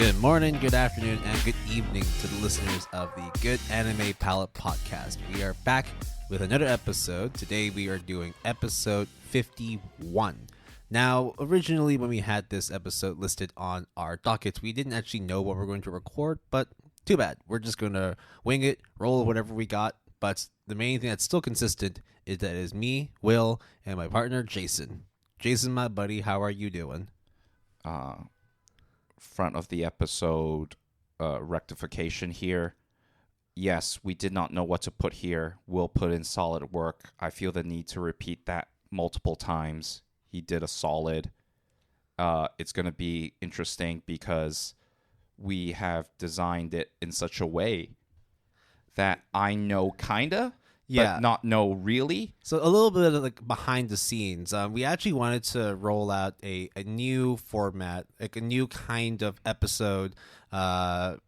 Good morning, good afternoon, and good evening to the listeners of the Good Anime Palette Podcast. We are back with another episode. Today we are doing episode 51. Now, originally when we had this episode listed on our dockets, we didn't actually know what we're going to record, but too bad. We're just going to wing it, roll whatever we got. But the main thing that's still consistent is that it is me, Will, and my partner, Jason. Jason, my buddy, how are you doing? Front of the episode rectification here. Yes, we did not know what to put here. Will put in solid work. I feel the need to repeat that multiple times. He did a solid. It's going to be interesting because we have designed it in such a way that I know kinda, but not know really. So a little bit of like behind the scenes. We actually wanted to roll out a new format, like a new kind of episode that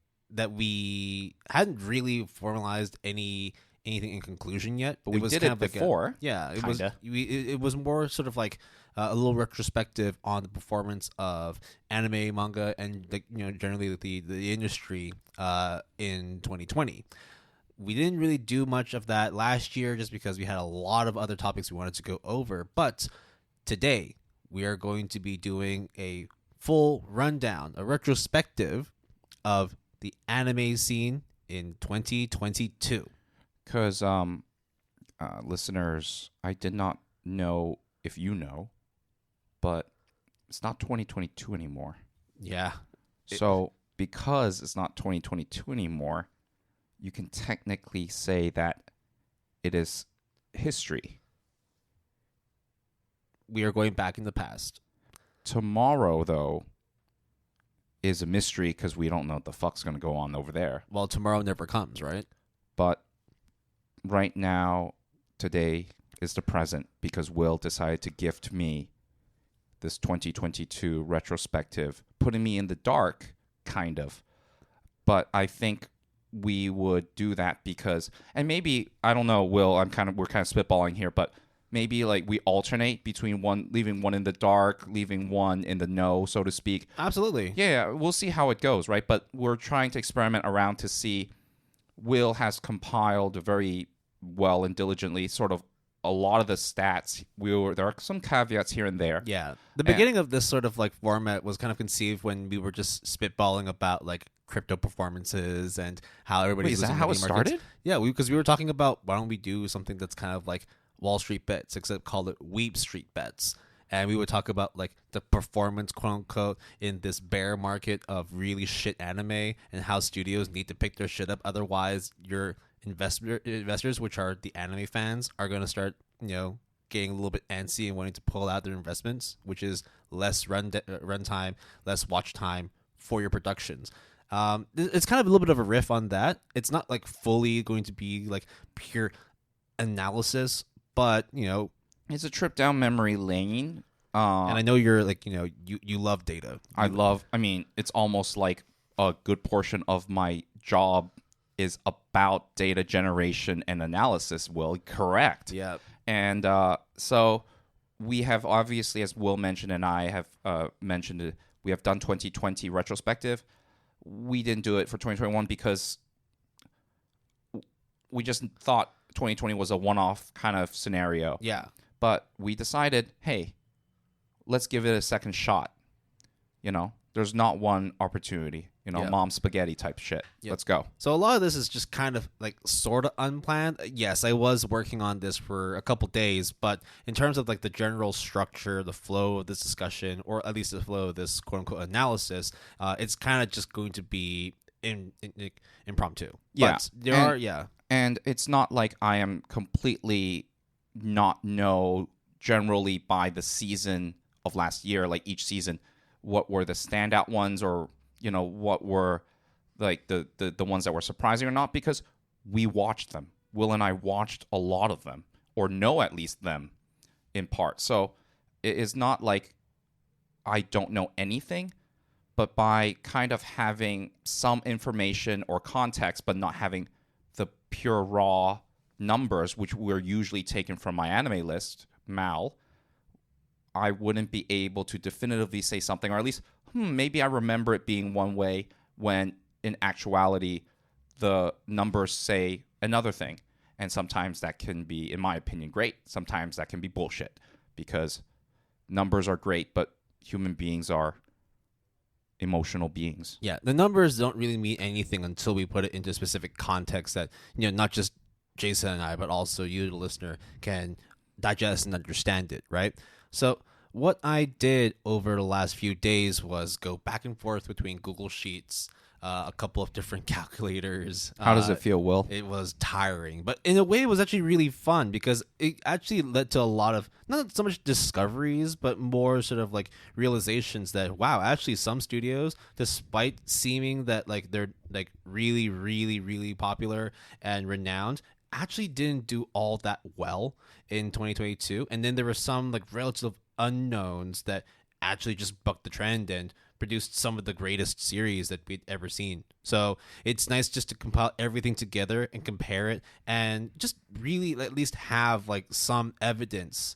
we hadn't really formalized anything in conclusion yet. But we did it before. It was more sort of like a little retrospective on the performance of anime, manga, and generally the industry in 2020. We didn't really do much of that last year just because we had a lot of other topics we wanted to go over. But today, we are going to be doing a full rundown, a retrospective of the anime scene in 2022. Because, listeners, I did not know if you know, but it's not 2022 anymore. Yeah. So, because it's not 2022 anymore, you can technically say that it is history. We are going back in the past. Tomorrow, though, is a mystery because we don't know what the fuck's going to go on over there. Well, tomorrow never comes, right? But right now, today is the present because Will decided to gift me this 2022 retrospective, putting me in the dark, kind of. But I think we would do that because, and maybe, I don't know, Will, we're kind of spitballing here, but maybe like we alternate between leaving one in the dark, leaving one in the know, so to speak. Absolutely. Yeah, we'll see how it goes, right? But we're trying to experiment around to see. Will has compiled very well and diligently sort of a lot of the stats. There are some caveats here and there. Yeah. The beginning of this sort of like format was kind of conceived when we were just spitballing about like crypto performances and how everybody's Wait, is that how it started? Yeah, because we were talking about why don't we do something that's kind of like Wall Street bets, except call it Weeb Street bets. And we would talk about like the performance, quote unquote, in this bear market of really shit anime and how studios need to pick their shit up. Otherwise, your investors, which are the anime fans, are going to start, getting a little bit antsy and wanting to pull out their investments, which is less run time, less watch time for your productions. It's kind of a little bit of a riff on that. It's not like fully going to be like pure analysis, but it's a trip down memory lane. And I know you're like, you love data. I mean, it's almost like a good portion of my job is about data generation and analysis, Will. Correct. Yeah. And so we have obviously, as Will mentioned and I have mentioned, we have done 2020 retrospective. We didn't do it for 2021 because we just thought 2020 was a one-off kind of scenario. Yeah. But we decided, hey, let's give it a second shot. There's not one opportunity. Mom spaghetti type shit. Yep. Let's go. So a lot of this is just kind of like sort of unplanned. Yes, I was working on this for a couple days, but in terms of like the general structure, the flow of this discussion, or at least the flow of this quote unquote analysis, it's kind of just going to be impromptu. Yeah. And it's not like I am completely not know generally by the season of last year, like each season, what were the standout ones or what were like the ones that were surprising or not, because we watched them. Will and I watched a lot of them, or know at least them in part. So it is not like I don't know anything, but by kind of having some information or context, but not having the pure raw numbers, which were usually taken from my anime list, Mal, I wouldn't be able to definitively say something, or at least maybe I remember it being one way when in actuality the numbers say another thing. And sometimes that can be, in my opinion, great. Sometimes that can be bullshit because numbers are great, but human beings are emotional beings. Yeah, the numbers don't really mean anything until we put it into specific context that, not just Jason and I, but also you, the listener, can digest and understand it, right? So what I did over the last few days was go back and forth between Google Sheets, a couple of different calculators. How does it feel, Will? It was tiring, but in a way, it was actually really fun because it actually led to a lot of not so much discoveries, but more sort of like realizations that wow, actually, some studios, despite seeming that like they're like really, really, really popular and renowned, actually didn't do all that well in 2022. And then there were some like relative unknowns that actually just bucked the trend and produced some of the greatest series that we'd ever seen. So it's nice just to compile everything together and compare it and just really at least have like some evidence.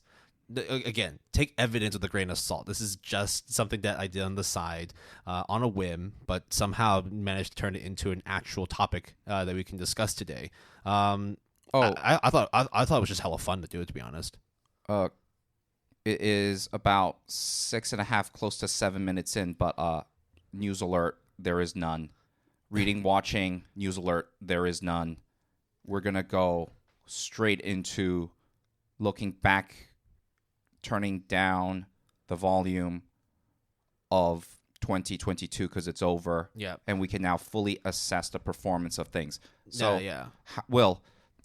Again, take evidence with a grain of salt. This is just something that I did on the side on a whim, but somehow managed to turn it into an actual topic that we can discuss today. I thought it was just hella fun to do it, to be honest. It is about 6.5, close to 7 minutes in, but news alert, there is none. Reading, watching, news alert, there is none. We're going to go straight into looking back, turning down the volume of 2022 because it's over. Yeah. And we can now fully assess the performance of things. So, yeah. Will,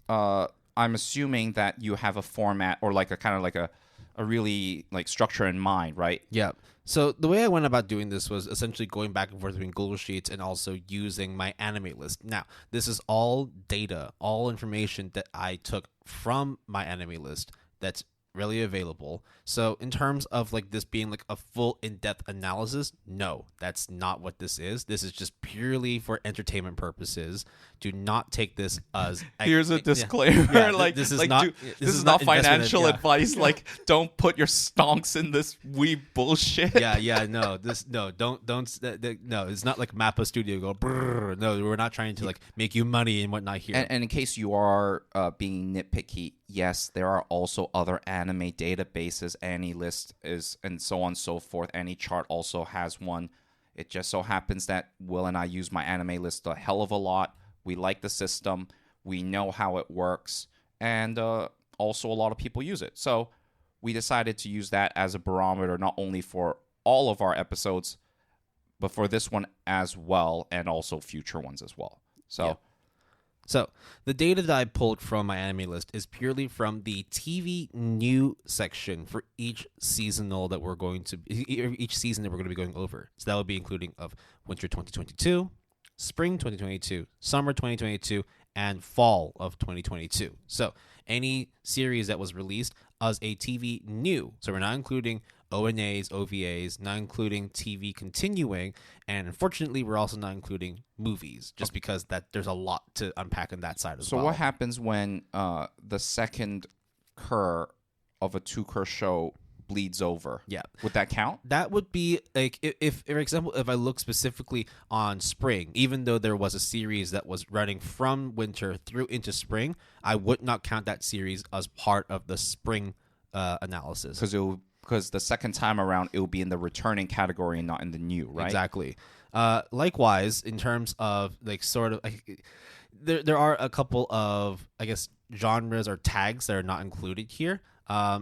I'm assuming that you have a format or like a kind of like a really like structure in mind, right? Yeah. So the way I went about doing this was essentially going back and forth between Google Sheets and also using my anime list. Now, this is all data, all information that I took from my anime list that's readily available. So in terms of like this being like a full in-depth analysis, no, that's not what this is. This is just purely for entertainment purposes. Do not take this as here's a disclaimer. Yeah, like this is like, not this is not financial advice. Yeah. Like, don't put your stonks in this weeb bullshit. No, it's not like Mappa Studio go brrr. No, we're not trying to like make you money and whatnot here. And in case you are being nitpicky, yes, there are also other anime databases. AniList is, and so on and so forth. AniChart also has one. It just so happens that Will and I use my anime list a hell of a lot. We like the system. We know how it works. And also a lot of people use it. So we decided to use that as a barometer, not only for all of our episodes, but for this one as well, and also future ones as well. So... Yeah. So the data that I pulled from my anime list is purely from the TV new section for each season that we're going to be going over. So that would be including of winter 2022, spring 2022, summer 2022, and fall of 2022. So any series that was released as a TV new. So we're not including ONAs, OVAs, not including TV continuing, and unfortunately, we're also not including movies, just because that there's a lot to unpack on that side as well. So what happens when the second cur of a two-cur show bleeds over? Yeah. Would that count? That would be like if for example, if I look specifically on spring, even though there was a series that was running from winter through into spring, I would not count that series as part of the spring analysis. Because the second time around, it will be in the returning category and not in the new, right? Exactly. Likewise, in terms of like sort of, there are a couple of, I guess, genres or tags that are not included here.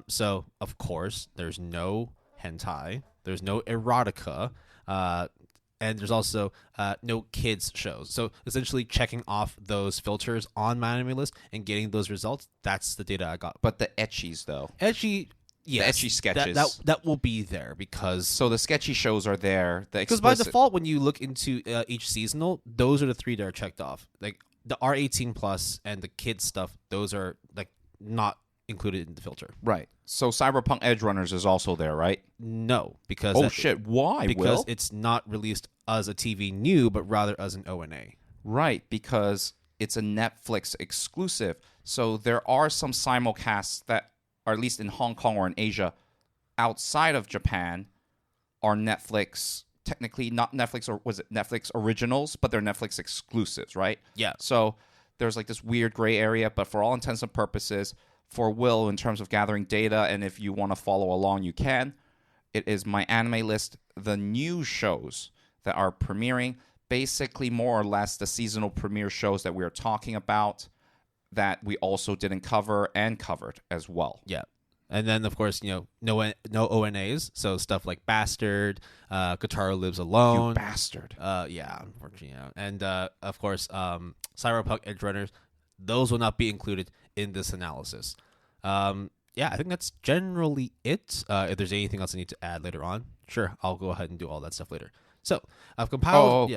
So of course, there's no hentai, there's no erotica, and there's also no kids shows. So essentially, checking off those filters on my anime list and getting those results. That's the data I got. But the ecchis, though. Ecchi. Yes, the ecchi sketches. That will be there because... So the sketchy shows are there. Because by default, when you look into each seasonal, those are the three that are checked off. Like the R18 plus and the kids stuff, those are like not included in the filter. Right. So Cyberpunk Edge Runners is also there, right? No, because... Why, Because Will? it's not released as a TV new, but rather as an ONA. Right, because it's a Netflix exclusive. So there are some simulcasts that, or at least in Hong Kong or in Asia, outside of Japan, are Netflix technically not Netflix, or was it Netflix originals, but they're Netflix exclusives, right? Yeah. So there's like this weird gray area, but for all intents and purposes, for Will, in terms of gathering data, and if you want to follow along, you can. It is my anime list, the new shows that are premiering, basically more or less the seasonal premiere shows that we are talking about that we also didn't cover and covered as well. Yeah. And then, of course, no ONAs, so stuff like Bastard, Kotaro Lives Alone. You bastard. Yeah, unfortunately. And, of course, Cyberpunk Edge Runners, those will not be included in this analysis. Yeah, I think that's generally it. If there's anything else I need to add later on, sure, I'll go ahead and do all that stuff later. So, I've compiled...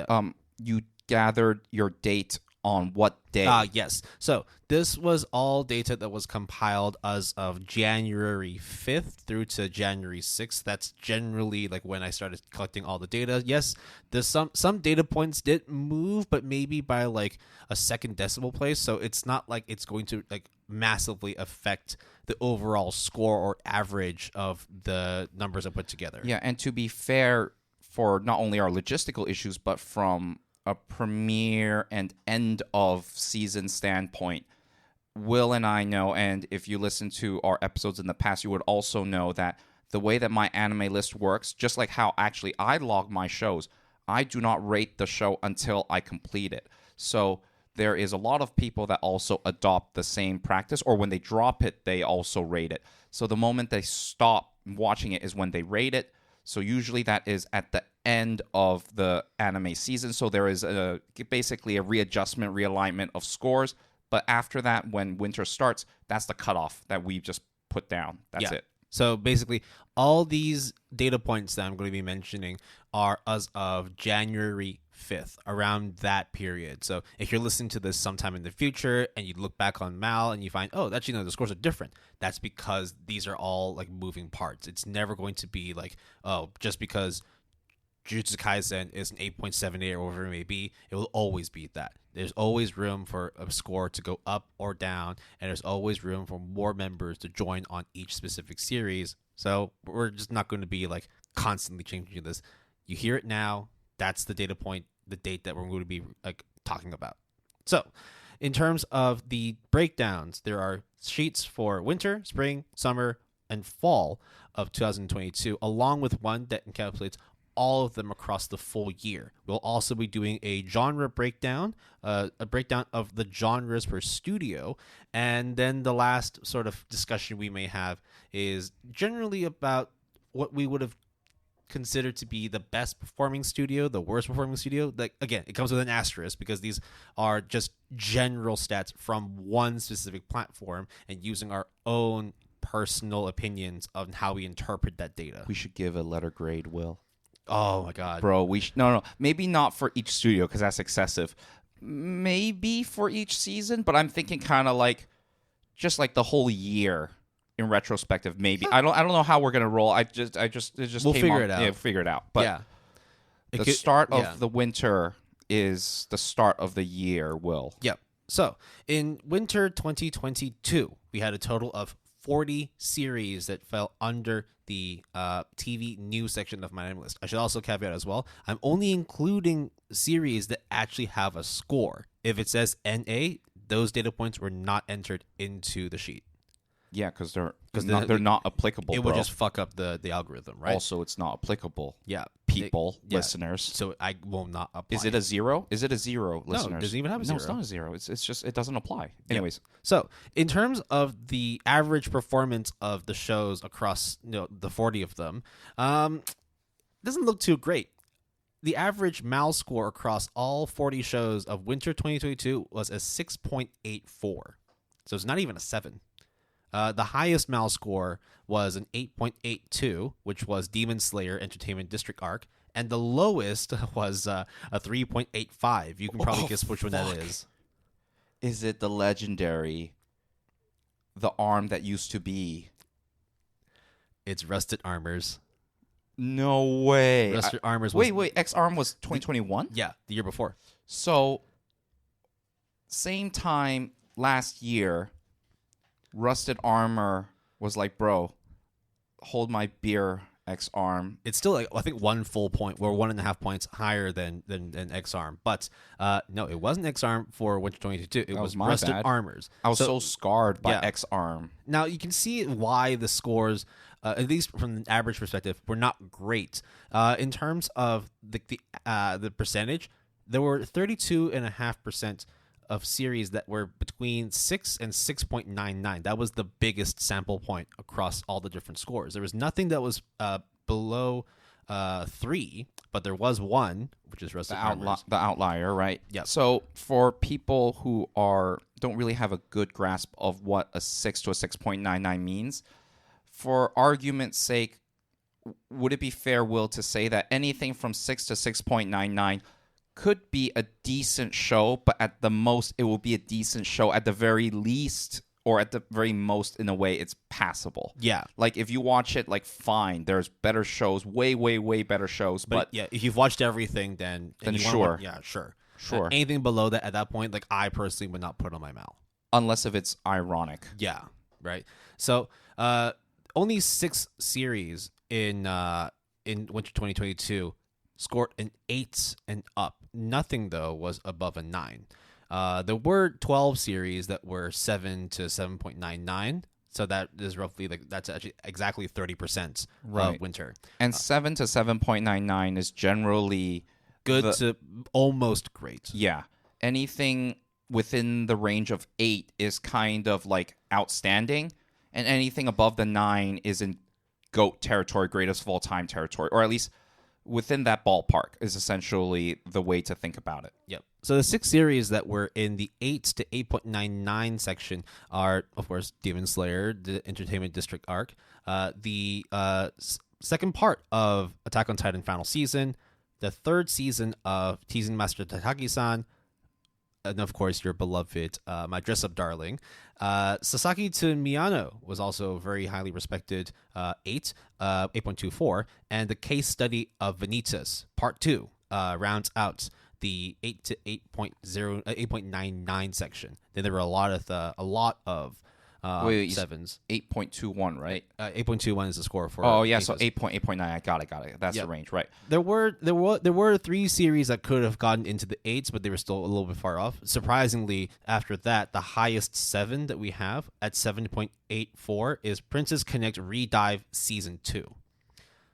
You gathered your date on what day? Yes. So this was all data that was compiled as of January 5th through to January 6th. That's generally like when I started collecting all the data. Yes, there's some data points did move, but maybe by like a second decimal place. So it's not like it's going to like massively affect the overall score or average of the numbers I put together. Yeah, and to be fair, for not only our logistical issues, but from a premiere and end of season standpoint, Will and I know, and if you listen to our episodes in the past, you would also know that the way that my anime list works, just like how actually I log my shows, I do not rate the show until I complete it. So there is a lot of people that also adopt the same practice, or when they drop it, they also rate it. So the moment they stop watching it is when they rate it. So usually that is at the end of the anime season. So there is basically a readjustment, realignment of scores. But after that, when winter starts, that's the cutoff that we've just put down. That's it. So basically, all these data points that I'm going to be mentioning are as of January 5th, around that period. So if you're listening to this sometime in the future and you look back on Mal and you find, oh, actually, the scores are different, that's because these are all like moving parts. It's never going to be like, oh, just because Jujutsu Kaisen is an 8.78 or whatever it may be, it will always be that. There's always room for a score to go up or down, and there's always room for more members to join on each specific series. So we're just not going to be like constantly changing this. You hear it now. That's the data point, the date that we're going to be like talking about. So in terms of the breakdowns, there are sheets for winter, spring, summer, and fall of 2022, along with one that encapsulates all of them across the full year. We'll also be doing a genre breakdown, a breakdown of the genres per studio. And then the last sort of discussion we may have is generally about what we would have considered to be the best performing studio, the worst performing studio. Like, again, it comes with an asterisk because these are just general stats from one specific platform and using our own personal opinions on how we interpret that data. We should give a letter grade, Will. Oh my god, bro! No, maybe not for each studio because that's excessive. Maybe for each season, but I'm thinking kind of like just like the whole year in retrospective. Maybe I don't know how we're gonna roll. It just we'll figure it out. Yeah, figure it out. But yeah, the start of the winter is the start of the year. Will. Yep. So in winter 2022, we had a total of 40 series that fell under the TV news section of my anime list. I should also caveat as well, I'm only including series that actually have a score. If it says NA, those data points were not entered into the sheet. Yeah, because they're not applicable. It would just fuck up the algorithm, right? Also, it's not applicable. Yeah, listeners. So I will not apply. Is it a zero? Is it a zero, listeners? No, it doesn't even have a zero. No, it's not a zero. It's just it doesn't apply. Anyways, so in terms of the average performance of the shows across the 40 of them, doesn't look too great. The average MAL score across all 40 shows of winter 2022 was a 6.84. So it's not even a 7. The highest MAL score was an 8.82, which was Demon Slayer Entertainment District Arc, and the lowest was a 3.85. You can probably guess which one that is. Is it the legendary, the arm that used to be? It's Rusted Armors. No way. Rusted Armors was... Wait, X-Arm was 2021? Yeah, the year before. So, same time last year... Rusted Armor was like, bro, hold my beer X-Arm. It's still like I think 1 full point or 1.5 points higher than X-Arm, but no, it wasn't X-Arm for Winter 2022. It was my Rusted bad. Armors. I was so scarred by yeah. X-Arm. Now you can see why the scores, at least from an average perspective, were not great. In terms of the percentage, there were 32.5% of series that were between 6 and 6.99. That was the biggest sample point across all the different scores. There was nothing that was below 3, but there was one, which is Rusted Armors. The outlier, right? Yeah. So for people who don't really have a good grasp of what a 6 to a 6.99 means, for argument's sake, would it be fair, Will, to say that anything from 6 to 6.99 could be a decent show, but at the most, it will be a decent show. At the very least, or at the very most, in a way, it's passable. Yeah. Like, if you watch it, like, fine. There's better shows, way, way, way better shows. But yeah, if you've watched everything, then sure. Sure. Anything below that at that point, like, I personally would not put on my mouth. Unless if it's ironic. Yeah, right. So, only 6 series in Winter 2022 scored an 8 and up. Nothing, though, was above a 9. There were 12 series that were 7 to 7.99. So that is roughly that's actually exactly 30% of Winter. And 7 to 7.99 is generally good to almost great. Yeah. Anything within the range of 8 is kind of like outstanding, and anything above the 9 is in GOAT territory, greatest of all time territory, or at least within that ballpark is essentially the way to think about it. Yep. So the 6 series that were in the 8 to 8.99 section are, of course, Demon Slayer, the Entertainment District arc, the second part of Attack on Titan final season, the 3rd season of Teasing Master Tataki-san, and of course your beloved My Dress Up Darling. Sasaki to Miyano was also very highly respected, 8.24, and the Case Study of Vanitas Part 2 rounds out the 8 to 8.99 section. Then there were a lot of 7s. 8.21, right? 8.21 is the score for. Oh yeah, so 8.9. I got it. That's the range, right? There were 3 series that could have gotten into the 8s, but they were still a little bit far off. Surprisingly, after that, the highest 7 that we have at 7.84 is Princess Connect Redive Season 2.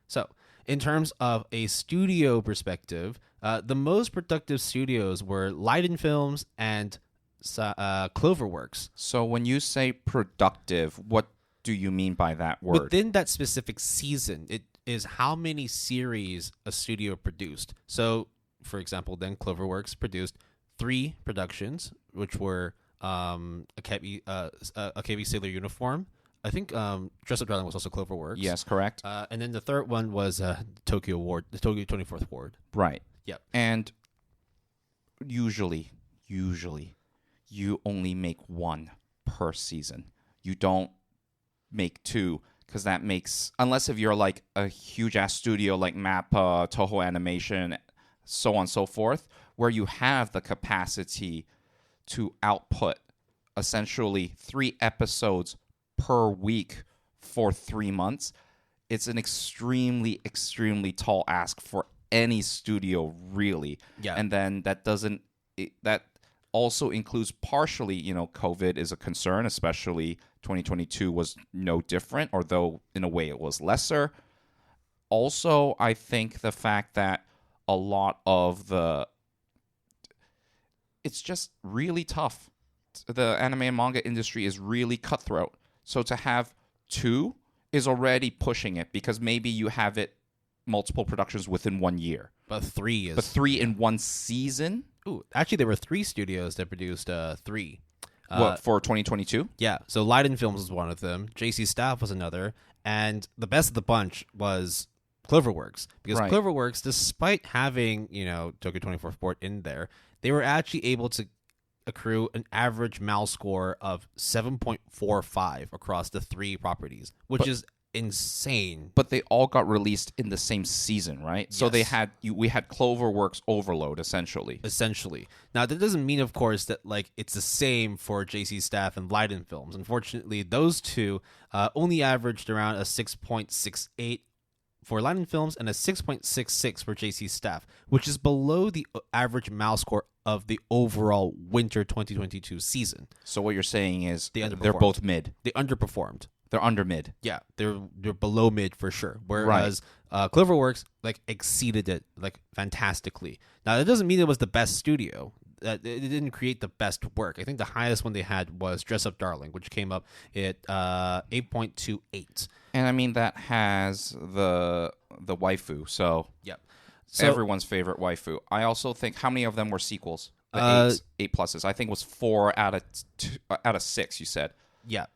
So, in terms of a studio perspective, the most productive studios were Leiden Films and Cloverworks. So when you say productive, what do you mean by that word? Within that specific season, it is how many series a studio produced. So, for example, then Cloverworks produced 3 productions, which were Akebi Sailor Uniform. I think Dress Up Darling was also Cloverworks. Yes, correct. And then the third one was Tokyo 24th Ward. Right. Yep. And usually, you only make 1 per season. You don't make 2, because that makes, unless if you're like a huge ass studio like MAPPA, Toho Animation, so on and so forth, where you have the capacity to output essentially 3 episodes per week for 3 months. It's an extremely, extremely tall ask for any studio, really. Yeah. And then that also includes partially, COVID is a concern, especially 2022 was no different, although in a way it was lesser. Also, I think the fact that a lot of it's just really tough. The anime and manga industry is really cutthroat. So to have 2 is already pushing it, because maybe you have it multiple productions within 1 year. But 3 is... But 3 in 1 season? Ooh, actually, there were 3 studios that produced 3. What, for 2022? Yeah, so Leiden Films was one of them. JC Staff was another. And the best of the bunch was Cloverworks. Because Cloverworks, despite having, Tokyo 24th Ward in there, they were actually able to accrue an average MAL score of 7.45 across the 3 properties, which is insane. But they all got released in the same season, right? Yes. So we had Cloverworks overload, essentially. Now, that doesn't mean, of course, that it's the same for JC Staff and Leiden Films. Unfortunately, those 2 only averaged around a 6.68 for Lightning Films and a 6.66 for JC Staff, which is below the average MAL score of the overall winter 2022 season. So what you're saying is They're both mid. They underperformed. They're under mid. Yeah, they're below mid for sure. Whereas Cloverworks like exceeded it like fantastically. Now that doesn't mean it was the best studio. It didn't create the best work. I think the highest one they had was Dress Up Darling, which came up at 8.28. And I mean that has the waifu, so Yep. So, everyone's favorite waifu. I also think how many of them were sequels? The eight pluses. I think it was 4 out of 6. You said. Yeah,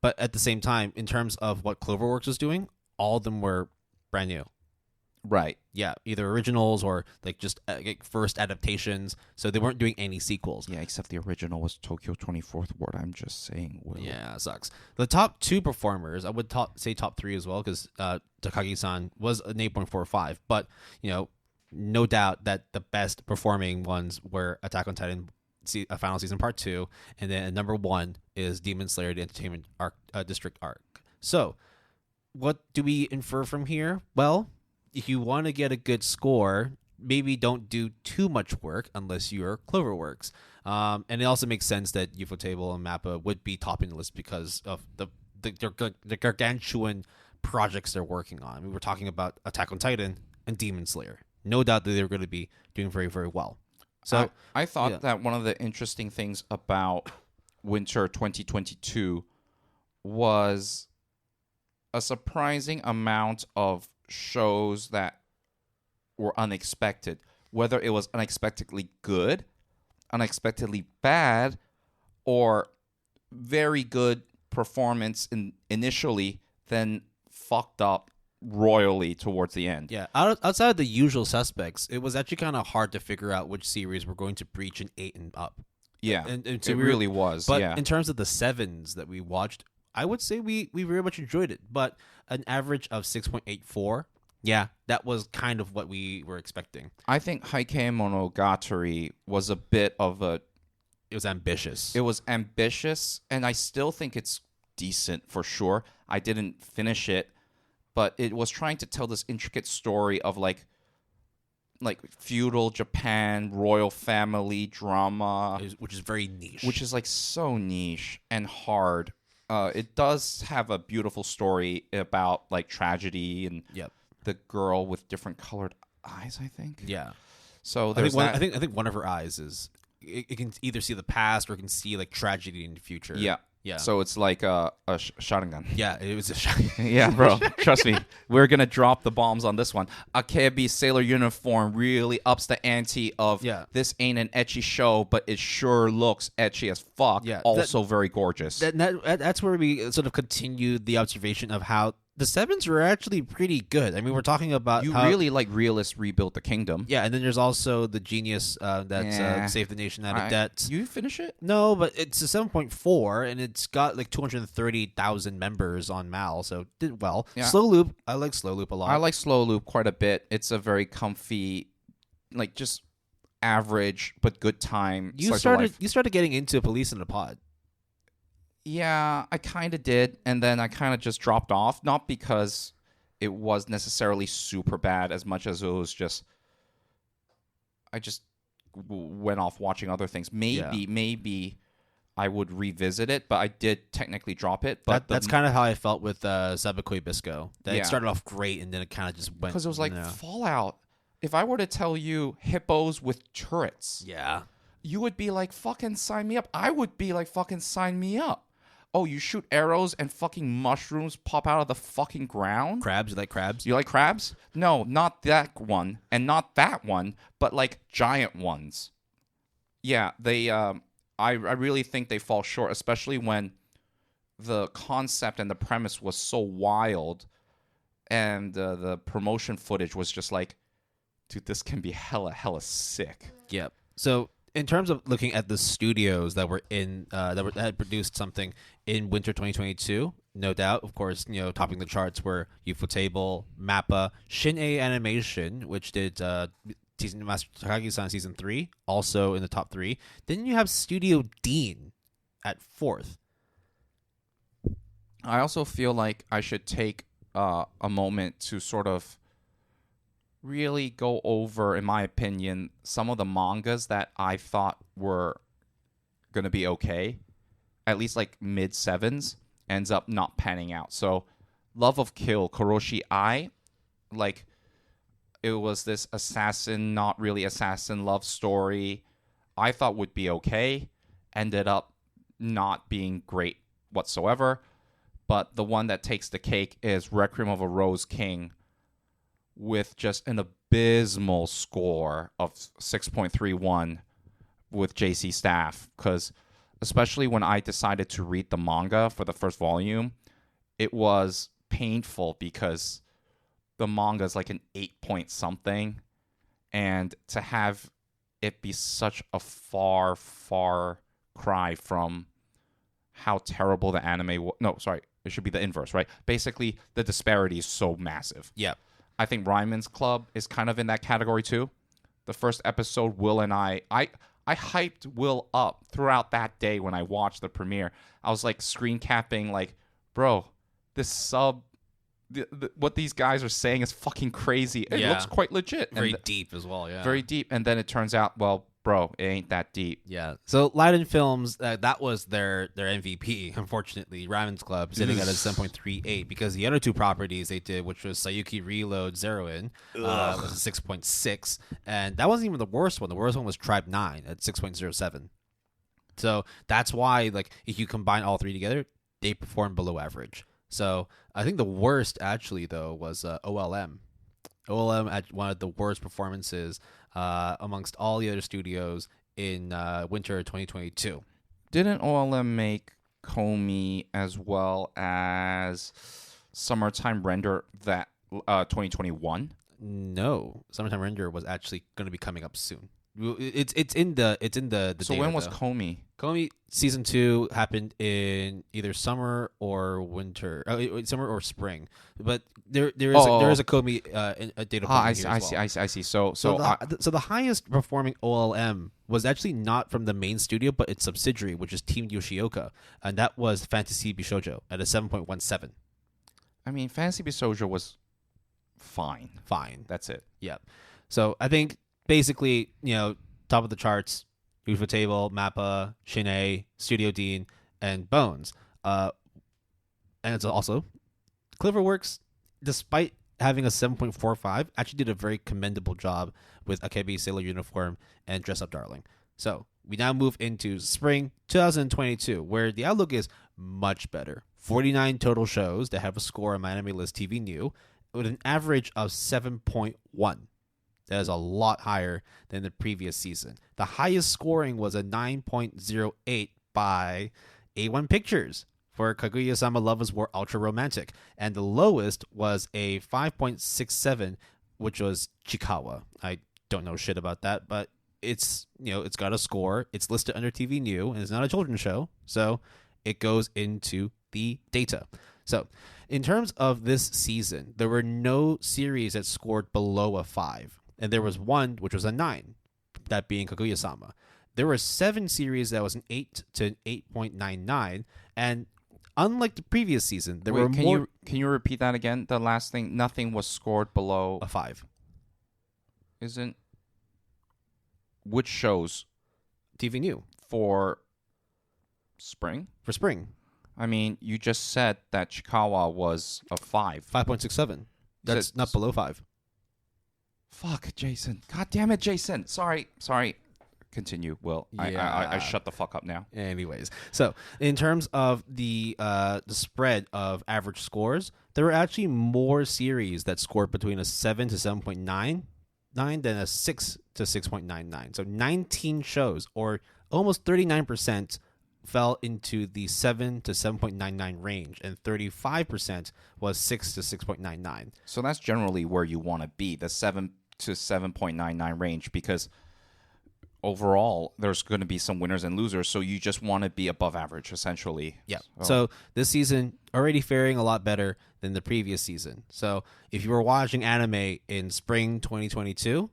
but at the same time, in terms of what Cloverworks was doing, all of them were brand new. Right. Yeah, either originals or like just first adaptations. So they weren't doing any sequels. Yeah, except the original was Tokyo 24th Ward. I'm just saying. Will. Yeah, it sucks. The top 2 performers, I would say top 3 as well, because Takagi-san was an 8.45. But no doubt that the best performing ones were Attack on Titan Final Season Part 2, and then number 1 is Demon Slayer: The Entertainment District Arc. So, what do we infer from here? Well, if you want to get a good score, maybe don't do too much work unless you're Cloverworks. And it also makes sense that Ufotable and Mappa would be topping the list because of the gargantuan projects they're working on. We were talking about Attack on Titan and Demon Slayer. No doubt that they're going to be doing very, very well. So I thought that one of the interesting things about winter 2022 was a surprising amount of shows that were unexpected, whether it was unexpectedly good, unexpectedly bad, or very good performance initially, then fucked up royally towards the end. Yeah, outside of the usual suspects, it was actually kind of hard to figure out which series were going to breach an 8 and up. Yeah, and so it really was. But yeah. in terms of the 7s that we watched, I would say we very much enjoyed it. But an average of 6.84, yeah, that was kind of what we were expecting. I think Heike Monogatari was a bit of a... It was ambitious. It was ambitious, and I still think it's decent for sure. I didn't finish it, but it was trying to tell this intricate story of like feudal Japan, royal family drama, which is very niche. Which is like so niche and hard. It does have a beautiful story about like tragedy and the girl with different colored eyes, I think. Yeah. So there's I think one of her eyes is it can either see the past or it can see like tragedy in the future. Yeah. Yeah. So it's like a Sharingan. Yeah, it was a Sharingan. Yeah, bro. Trust me. We're going to drop the bombs on this one. Akebi's sailor uniform really ups the ante of this ain't an ecchi show, but it sure looks ecchi as fuck. Yeah, also very gorgeous. That's where we sort of continued the observation of how the 7s were actually pretty good. I mean, we're talking about you really like realist rebuild the kingdom. Yeah, and then there's also the genius that's saved the nation out of debt. You finish it? No, but it's a 7.4, and it's got like 230,000 members on MAL, so it did well. Yeah. Slow Loop, I like Slow Loop a lot. I like Slow Loop quite a bit. It's a very comfy, like just average but good time. You started getting into Police in the Pod. Yeah, I kind of did, and then I kind of just dropped off, not because it was necessarily super bad as much as it was just I just went off watching other things. Maybe I would revisit it, but I did technically drop it. But that's kind of how I felt with Sabakoi Bisco. It started off great, and then it kind of just went... Because it was like Fallout. If I were to tell you hippos with turrets, you would be like, fucking sign me up. I would be like, fucking sign me up. Oh, you shoot arrows and fucking mushrooms pop out of the fucking ground? Crabs? You like crabs? You like crabs? No, not that one, and not that one, but like giant ones. Yeah, they... I really think they fall short, especially when the concept and the premise was so wild, and the promotion footage was just like, dude, this can be hella sick. Yep. So in terms of looking at the studios that were in that had produced something in winter 2022, no doubt, of course, topping the charts were Ufotable, Mappa, Shin-A Animation, which did Master Takagi-san Season 3, also in the top 3. Then you have Studio Dean at 4th. I also feel like I should take a moment to sort of really go over, in my opinion, some of the mangas that I thought were going to be okay, at least like mid sevens, ends up not panning out. So, Love of Kill, Koroshi Ai, like, it was this assassin, not really assassin love story I thought would be okay, ended up not being great whatsoever. But the one that takes the cake is Requiem of a Rose King, with just an abysmal score of 6.31 with JC Staff. Because especially when I decided to read the manga for the first volume, it was painful because the manga is like an 8 point something. And to have it be such a far, far cry from how terrible the anime was. No, sorry. It should be the inverse, right? Basically, the disparity is so massive. Yeah. I think Ryman's Club is kind of in that category too. The first episode, Will and I hyped Will up throughout that day when I watched the premiere. I was like screen capping, like, bro, this sub, what these guys are saying is fucking crazy. It looks quite legit. Very deep as well, yeah. Very deep. And then it turns out, well, bro, it ain't that deep. Yeah. So Leiden Films, that was their MVP, unfortunately. Ramen's Club sitting at a 7.38 because the other two properties they did, which was Sayuki Reload Zero In, was a 6.6. And that wasn't even the worst one. The worst one was Tribe 9 at 6.07. So that's why, like, if you combine all three together, they perform below average. So I think the worst, actually, though, was OLM. OLM had one of the worst performances amongst all the other studios in winter 2022. Didn't OLM make Komi as well as Summertime Render that 2021? No, Summertime Render was actually going to be coming up soon. It's in the So when was Komi? Komi season 2 happened in either summer or winter, summer or spring. But there is a Komi a data point I here as well. I see. So the highest performing OLM was actually not from the main studio, but its subsidiary, which is Team Yoshioka, and that was Fantasy Bishojo at a 7.17. I mean, Fantasy Bishojo was fine. That's it. Yeah. So I think basically, top of the charts, UFO Table, Mappa, Shine, Studio Dean, and Bones. And it's also Cleverworks, despite having a 7.45, actually did a very commendable job with Akebi Sailor Uniform and Dress Up Darling. So we now move into spring 2022, where the outlook is much better. 49 total shows that have a score on My Anime List TV New with an average of 7.1. That is a lot higher than the previous season. The highest scoring was a 9.08 by A1 Pictures for Kaguya-sama Love is War Ultra Romantic. And the lowest was a 5.67, which was Chikawa. I don't know shit about that, but it's got a score. It's listed under TV New, and it's not a children's show, so it goes into the data. So, in terms of this season, there were no series that scored below a 5. And there was one, which was a 9, that being Kaguya-sama. There were 7 series that was an 8 to an 8.99. And unlike the previous season, there were more... Can you repeat that again? The last thing, nothing was scored below... a 5. Isn't... Which shows? TV New. For spring? For spring. I mean, you just said that Chikawa was a 5. 5.67. That's not below 5. Fuck, Jason. God damn it, Jason. Sorry. Continue, Will. Yeah. I shut the fuck up now. Anyways, so in terms of the spread of average scores, there were actually more series that scored between a 7 to 7.99 than a 6 to 6.99. So 19 shows, or almost 39%, fell into the 7 to 7.99 range, and 35% was 6 to 6.99. So that's generally where you want to be, the 7 to 7.99 range, because overall there's going to be some winners and losers, so you just want to be above average, essentially. Yeah. So this season already faring a lot better than the previous season. So if you were watching anime in spring 2022,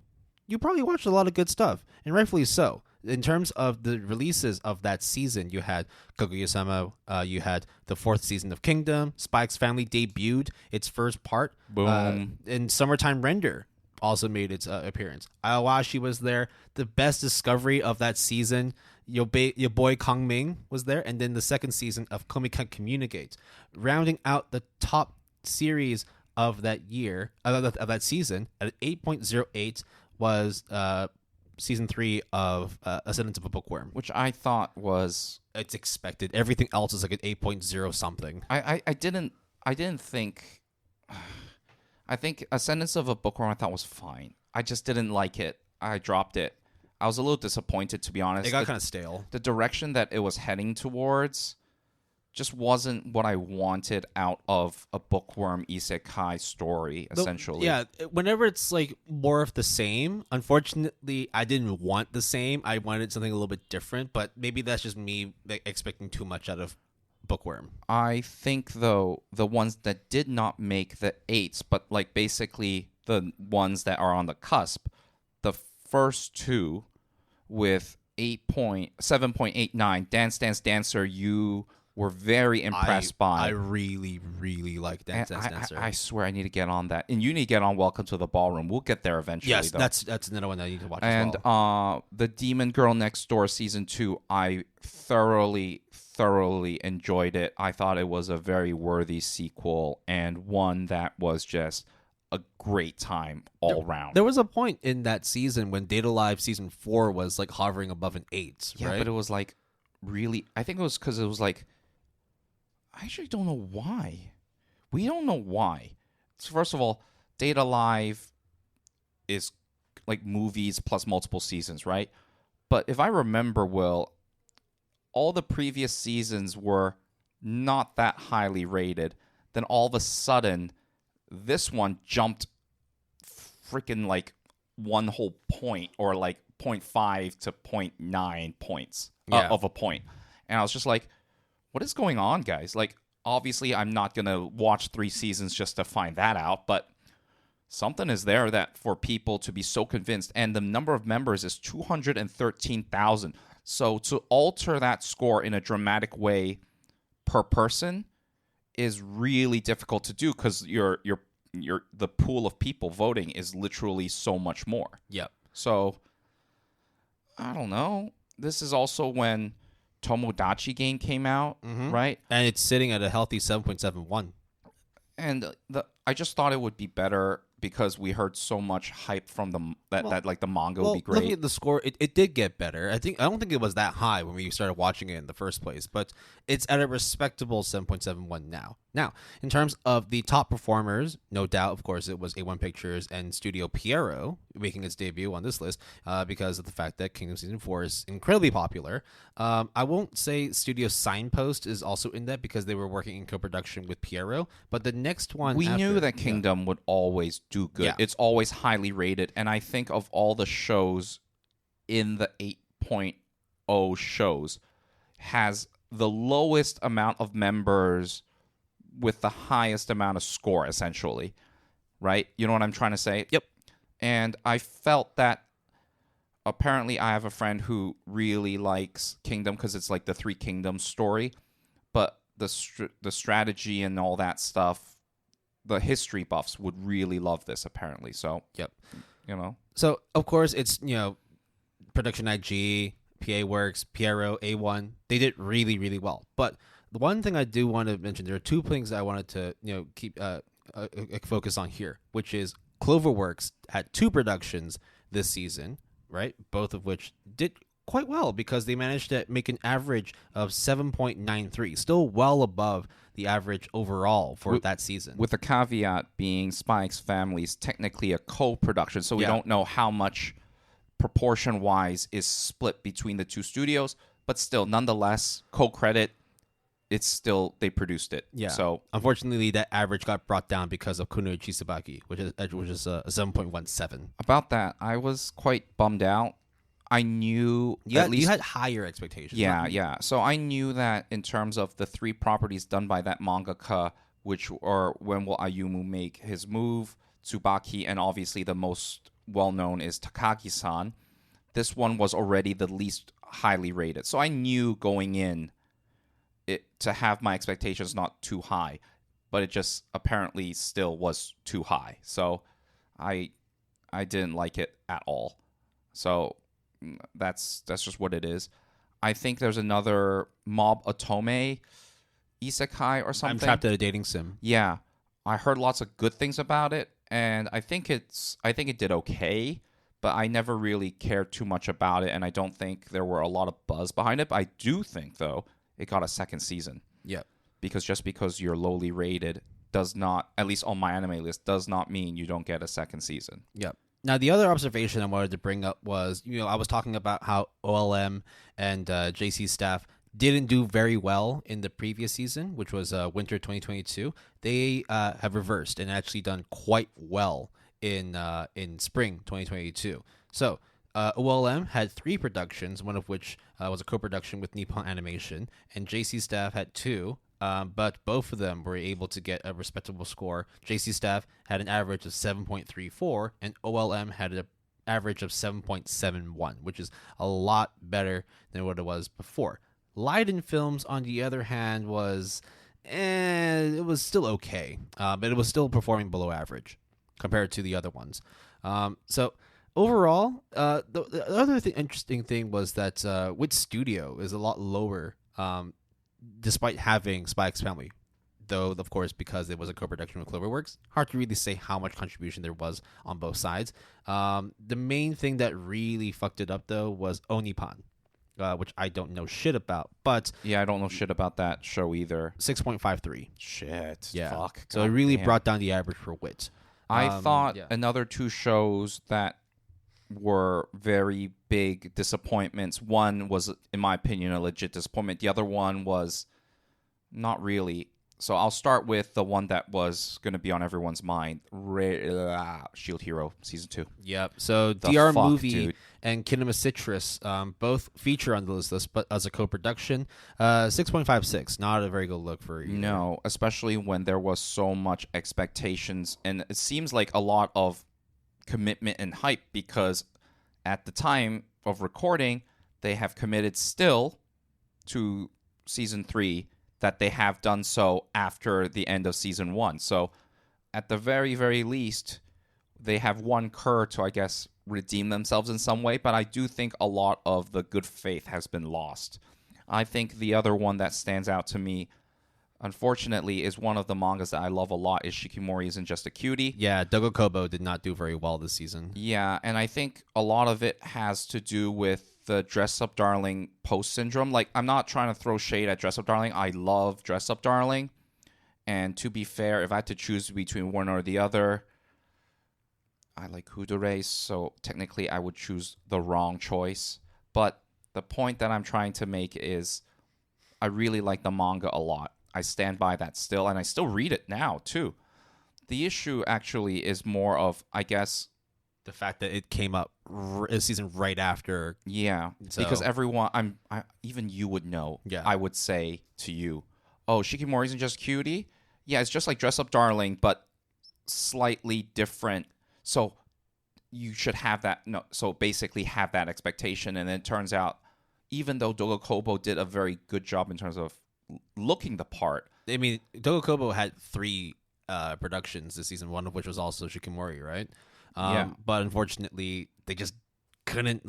you probably watched a lot of good stuff, and rightfully so. in terms of the releases of that season, you had Kaguya-sama, you had the fourth season of Kingdom, Spike's Family debuted its first part. Boom. And Summertime Render also made its appearance. Awashi was there. The best discovery of that season, your boy Kang Ming was there. And then the second season of Komi-kan Communicates. Rounding out the top series of that year, of that season, at 8.08 was season 3 of Ascendance of a Bookworm. Which I thought was... It's expected. Everything else is like an 8.0 something. I didn't think... I think Ascendance of a Bookworm I thought was fine. I just didn't like it. I dropped it. I was a little disappointed, to be honest. It got kind of stale. The direction that it was heading towards just wasn't what I wanted out of a bookworm isekai story, essentially. Yeah, whenever it's like more of the same, unfortunately, I didn't want the same. I wanted something a little bit different, but maybe that's just me expecting too much out of Bookworm. I think, though, the ones that did not make the 8s, but like basically the ones that are on the cusp, the first two with 7.89, Dance Dance Dancer, you were very impressed by. I really, really like Dance Dance Dancer. I swear I need to get on that. And you need to get on Welcome to the Ballroom. We'll get there eventually. Yes, though. that's another one that I need to watch and, as well. The Demon Girl Next Door Season 2, I thoroughly enjoyed it. I thought it was a very worthy sequel and one that was just a great time all round. There was a point in that season when Data Live Season 4 was like hovering above an 8, yeah, right? But it was like really... I think it was because it was like... I actually don't know why. We don't know why. So first of all, Data Live is like movies plus multiple seasons, right? But if I remember well, all the previous seasons were not that highly rated. Then all of a sudden, this one jumped freaking like one whole point or like 0.5 to 0.9 points of a point. And I was just like, what is going on, guys? Like, obviously, I'm not going to watch 3 seasons just to find that out, but something is there that for people to be so convinced. And the number of members is 213,000. So to alter that score in a dramatic way per person is really difficult to do because the pool of people voting is literally so much more. Yep. So, I don't know. This is also when Tomodachi Game came out, right? And it's sitting at a healthy 7.71. And I just thought it would be better because we heard so much hype from that like the manga would be great. Looking at the score, it did get better. I don't think it was that high when we started watching it in the first place, but it's at a respectable 7.71 now. Now, in terms of the top performers, no doubt, of course, it was A1 Pictures and Studio Pierrot making its debut on this list because of the fact that Kingdom Season 4 is incredibly popular. I won't say Studio Signpost is also in that because they were working in co-production with Pierrot, but the next one... We knew that Kingdom would always do good. Yeah. It's always highly rated, and I think of all the shows in the 8.0 shows, has the lowest amount of members with the highest amount of score, essentially. Right? You know what I'm trying to say? Yep. And I felt that apparently I have a friend who really likes Kingdom because it's like the Three Kingdoms story, but the strategy and all that stuff, the history buffs would really love this, apparently. So, yep. You know. So, of course, it's, Production IG, PA Works, Pierrot, A1. They did really, really well. But the one thing I do want to mention, there are 2 things I wanted to, keep focus on here, which is Cloverworks had 2 productions this season, right? Both of which did quite well because they managed to make an average of 7.93, still well above the average overall for that season. With the caveat being Spike's Family is technically a co-production, so we don't know how much proportion-wise is split between the 2 studios, but still, nonetheless, co-credit, it's still, they produced it. Yeah. So unfortunately, that average got brought down because of Kunoichi Tsubaki, which is a 7.17. About that, I was quite bummed out. I knew you had higher expectations. Yeah. So I knew that in terms of the 3 properties done by that mangaka, which are When Will Ayumu Make His Move, Tsubaki, and obviously the most well-known is Takagi-san, this one was already the least highly rated. So I knew going in to have my expectations not too high, but it just apparently still was too high. So I didn't like it at all. So that's just what it is. I think there's another Mob Otome isekai or something. I'm Trapped in a Dating Sim. Yeah, I heard lots of good things about it, and I think it did okay, but I never really cared too much about it, and I don't think there were a lot of buzz behind it. But I do think though it got a second season. Yep. Because just because you're lowly rated does not, at least on my anime list, does not mean you don't get a second season. Yep. Now, the other observation I wanted to bring up was, I was talking about how OLM and JC staff didn't do very well in the previous season, which was winter 2022. They have reversed and actually done quite well in spring 2022. So OLM had 3 productions, one of which was a co-production with Nippon Animation, and JC staff had 2. But both of them were able to get a respectable score. JC staff had an average of 7.34, and OLM had an average of 7.71, which is a lot better than what it was before. Leiden Films, on the other hand, it was still okay, but it was still performing below average compared to the other ones. So overall, the other interesting thing was that Wit Studio is a lot lower, despite having Spy X Family, though, of course, because it was a co-production with Cloverworks, hard to really say how much contribution there was on both sides. The main thing that really fucked it up, though, was Onipan, which I don't know shit about, but... Yeah, I don't know shit about that show either. 6.53. Shit. Yeah. Fuck. So it really brought down the average for Wit. I thought another 2 shows that were very big disappointments. One was, in my opinion, a legit disappointment. The other one was not really. So I'll start with the one that was going to be on everyone's mind. Shield Hero Season 2. Yep. So DR Movie dude. And Kinema Citrus both feature on this list, but as a co-production. 6.56. Not a very good look for either. No, especially when there was so much expectations. And it seems like a lot of commitment and hype, because at the time of recording they have committed still to season 3, that they have done so after the end of season 1. So at the very, very least, they have one cur to, I guess, redeem themselves in some way, but I do think a lot of the good faith has been lost. I think the other one that stands out to me, unfortunately, is one of the mangas that I love a lot, is Shikimori Isn't Just a Cutie. Yeah, Dogo Kobo did not do very well this season. Yeah, and I think a lot of it has to do with the Dress Up Darling post syndrome. Like, I'm not trying to throw shade at Dress Up Darling. I love Dress Up Darling. And to be fair, if I had to choose between one or the other, I like Kudere, so technically I would choose the wrong choice. But the point that I'm trying to make is I really like the manga a lot. I stand by that still, and I still read it now, too. The issue actually is more of, I guess, the fact that it came up a season right after. Yeah, so. Because everyone, even you would know. Yeah. I would say to you, oh, Shikimori Isn't Just Cutie? Yeah, it's just like Dress Up Darling, but slightly different. So you should have that. No, so basically have that expectation, and then it turns out, even though Dogo Kobo did a very good job in terms of looking the part. I mean, Dogo Kobo had 3 productions this season, one of which was also Shikimori, right? Yeah. But unfortunately, they just couldn't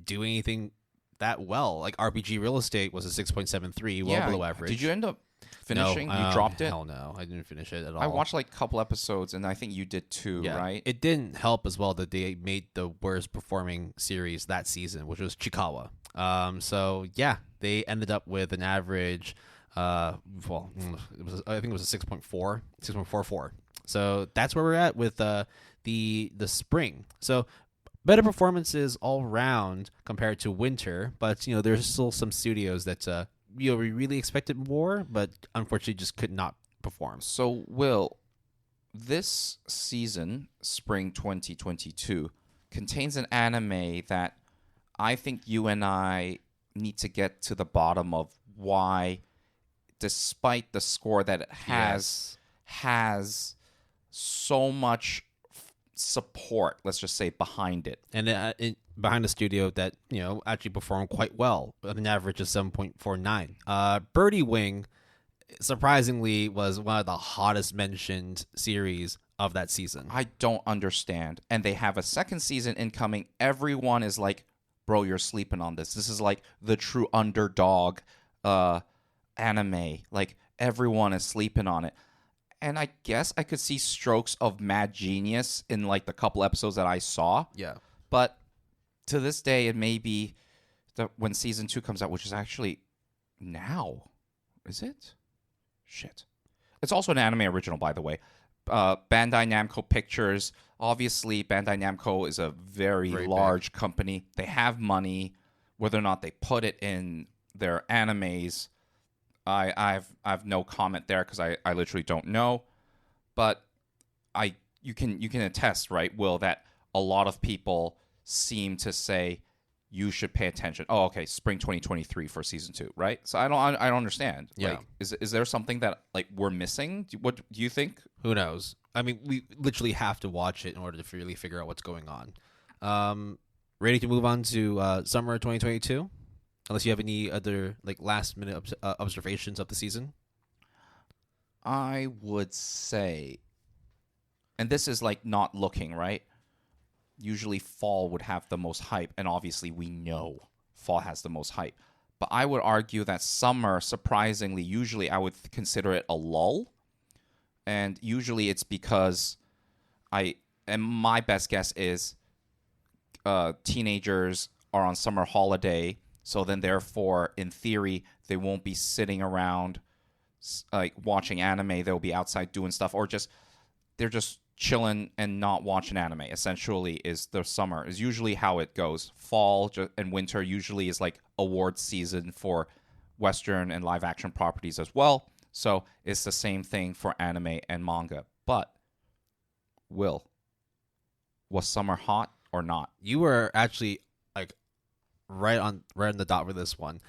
do anything that well. Like RPG Real Estate was a 6.73, well below average. Did you end up finishing? No, you dropped it? Hell no, I didn't finish it at all. I watched a couple episodes, and I think you did too, right? It didn't help as well that they made the worst performing series that season, which was Chikawa. So yeah, they ended up with an average. I think it was a 6.44. So that's where we're at with the spring. So better performances all round compared to winter, but there's still some studios that we really expected more, but unfortunately just could not perform. So Will, this season, spring 2022, contains an anime that I think you and I need to get to the bottom of why, despite the score that it has so much support, let's just say, behind it. And behind the studio that, actually performed quite well with an average of 7.49. Birdie Wing, surprisingly, was one of the hottest mentioned series of that season. I don't understand. And they have a second season incoming. Everyone is like, bro, you're sleeping on this. This is like the true underdog anime. Like, everyone is sleeping on it. And I guess I could see strokes of mad genius in like the couple episodes that I saw. Yeah. But to this day, it may be when season 2 comes out, which is actually now. Is it? Shit. It's also an anime original, by the way. Bandai Namco Pictures. Obviously, Bandai Namco is a very large company. They have money. Whether or not they put it in their animes, I've no comment there because I literally don't know. But you can attest, right, Will, that a lot of people seem to say you should pay attention. Oh, okay, spring 2023 for season 2, right? So I don't understand. Yeah. Like, is there something that like we're missing? What do you think? Who knows? I mean, we literally have to watch it in order to really figure out what's going on. Ready to move on to summer 2022? Unless you have any other like last minute observations of the season. I would say, and this is like not looking, right? Usually fall would have the most hype, and obviously we know fall has the most hype. But I would argue that summer, surprisingly, usually I would consider it a lull. And usually it's because my best guess is teenagers are on summer holiday, so then therefore, in theory, they won't be sitting around like watching anime. They'll be outside doing stuff, or they're just chilling and not watching anime. Essentially, is the summer is usually how it goes. Fall and winter usually is like award season for Western and live action properties as well. So it's the same thing for anime and manga. But Will, was summer hot or not? You were actually like right on the dot for this one.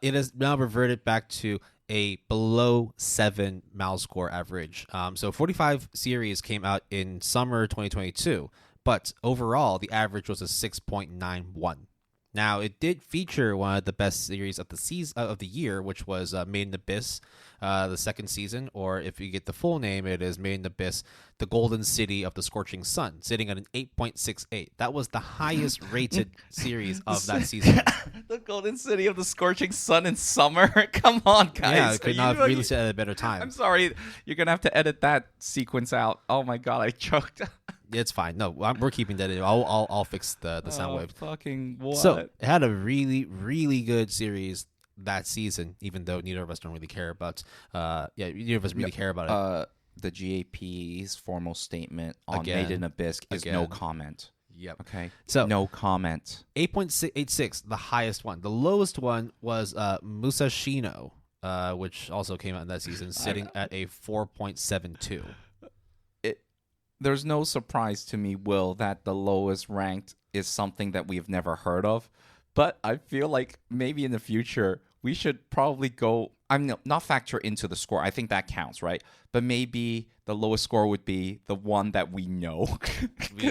It has now reverted back to a below 7 mouse score average. So 45 series came out in summer 2022, but overall the average was a 6.91. Now, it did feature one of the best series of the year, which was Made in Abyss, the second season, or if you get the full name, it is Made in Abyss, the Golden City of the Scorching Sun, sitting at an 8.68. That was the highest rated series of that season. The Golden City of the Scorching Sun in summer? Come on, guys. Yeah, I could not have released it at a better time. I'm sorry. You're going to have to edit that sequence out. Oh, my God. I choked. It's fine. No, we're keeping that in. I'll fix the sound wave. Fucking what? So it had a really, really good series that season, even though neither of us don't really care about. Neither of us really care about it. The GAP's formal statement on Again. Made in Abyss is no comment. Yep. Okay. So no comment. 8.86, the highest one. The lowest one was Musashino, which also came out in that season, sitting at a 4.72. There's no surprise to me, Will, that the lowest ranked is something that we've never heard of. But I feel like maybe in the future, we should probably go... not factor into the score. I think that counts, right? But maybe the lowest score would be the one that we know.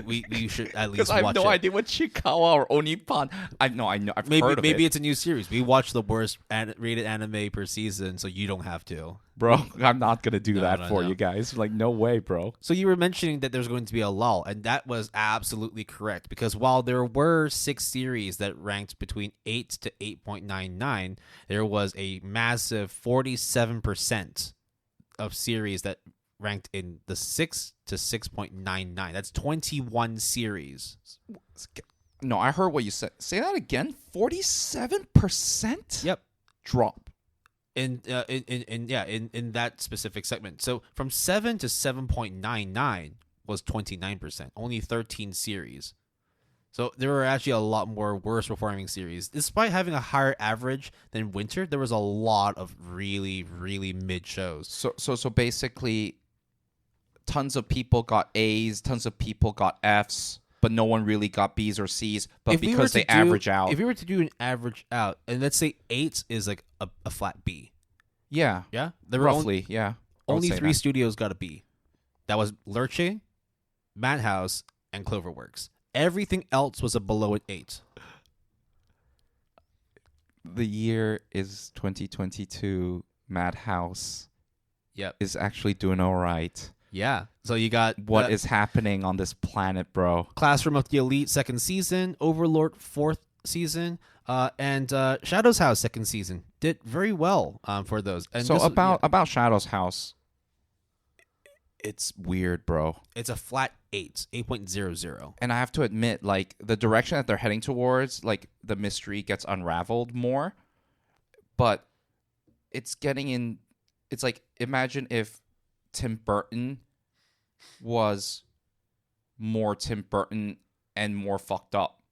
we should at least watch it. Because I have no idea what Chikawa or Onipan... I know. I've heard of it. Maybe it's a new series. We watch the worst rated anime per season, so you don't have to. Bro, I'm not going to do that for you guys. Like, no way, bro. So you were mentioning that there's going to be a lull, and that was absolutely correct. Because while there were 6 series that ranked between 8 to 8.99, there was a massive 47% of series that ranked in the 6 to 6.99. That's 21 series. No, I heard what you said. Say that again. 47%? Yep. Drop. In that specific segment. So from 7 to 7.99 was 29%. Only 13 series. So there were actually a lot more worse performing series. Despite having a higher average than Winter, there was a lot of really, really mid shows. So basically, tons of people got A's, tons of people got F's, but no one really got B's or C's. But because they average out. If you were to do an average out, and let's say 8 is like a flat B. Yeah. Yeah? Roughly, yeah. Only 3 studios got a B. That was Lurche, Madhouse, and Cloverworks. Everything else was a below an 8. The year is 2022. Madhouse Yep. is actually doing all right. Yeah. So you got What is happening on this planet, bro? Classroom of the Elite 2nd season, Overlord 4th season, and Shadow's House 2nd season. Did very well for those. And So this- about Shadow's House, it's weird, bro. it's a flat 8, 8.00. And I have to admit, like, the direction that they're heading towards, like, the mystery gets unraveled more. But it's getting in... It's like, imagine if Tim Burton was more Tim Burton and more fucked up.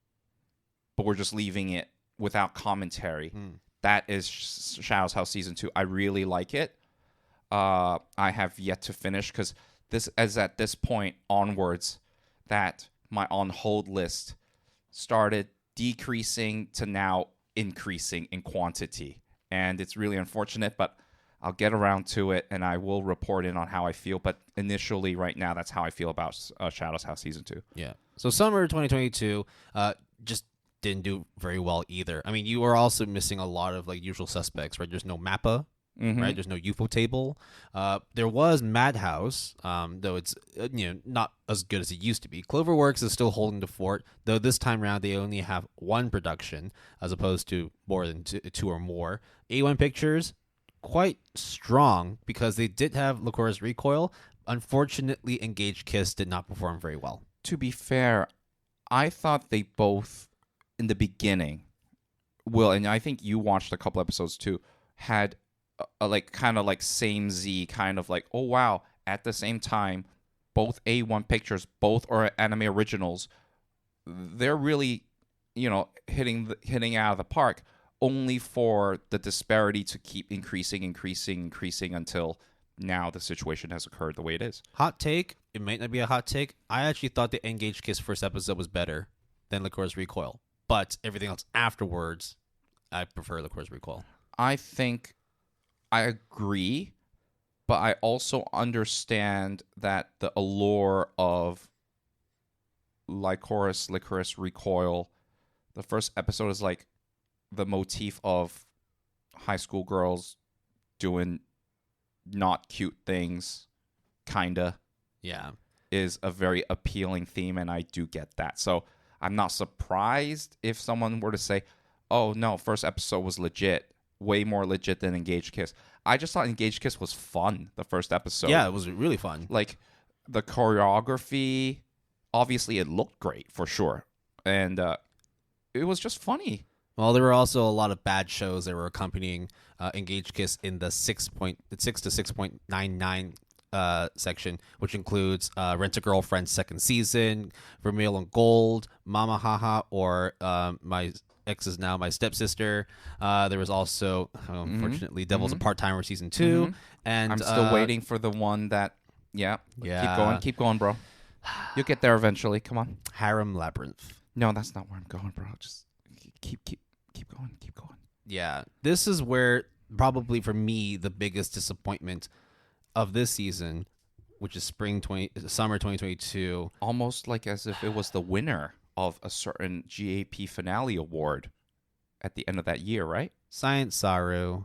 But we're just leaving it without commentary. That is Shadow's House Season 2. I really like it. I have yet to finish because this is at this point onwards that my on hold list started decreasing to now increasing in quantity. And it's really unfortunate, but I'll get around to it and I will report in on how I feel. But initially, right now, that's how I feel about Shadow's House Season 2. Yeah. So summer 2022 just didn't do very well either. I mean, you were also missing a lot of like usual suspects, right? There's no Mappa. Right, there's no UFO table. There was Madhouse, though it's not as good as it used to be. Cloverworks is still holding the fort, though this time around they only have one production as opposed to more than two or more. A1 Pictures, quite strong because they did have Licoris Recoil. Unfortunately, Engaged Kiss did not perform very well. To be fair, I thought they both in the beginning, Will, and I think you watched a couple episodes too, had like kind of like same Z kind of like, oh wow, at the same time, both A1 Pictures, both are anime originals. They're really, hitting out of the park, only for the disparity to keep increasing until now the situation has occurred the way it is. Hot take, it might not be a hot take. I actually thought the Engaged Kiss first episode was better than Licoris Recoil, but everything else afterwards, I prefer Licoris Recoil. I think I agree, but I also understand that the allure of Licorice Recoil, the first episode is like the motif of high school girls doing not cute things, kinda. Yeah. Is a very appealing theme, and I do get that. So I'm not surprised if someone were to say, oh no, first episode was legit. Way more legit than Engaged Kiss. I just thought Engaged Kiss was fun, the first episode. Yeah, it was really fun. Like, the choreography, obviously it looked great, for sure. And it was just funny. Well, there were also a lot of bad shows that were accompanying Engaged Kiss in the 6 to 6.99 section, which includes Rent a Girlfriend 2nd season, Vermeil and Gold, Mama Haha, or My Ex Is Now My Stepsister. There was also, unfortunately, Devil's a Part-Timer Season 2. And I'm still waiting for the one that, keep going, bro. You'll get there eventually. Come on. Harem Labyrinth. No, that's not where I'm going, bro. Just keep going. Yeah, this is where probably for me the biggest disappointment of this season, which is summer 2022. Almost like as if it was the winner of a certain GAP finale award at the end of that year, right? Science Saru.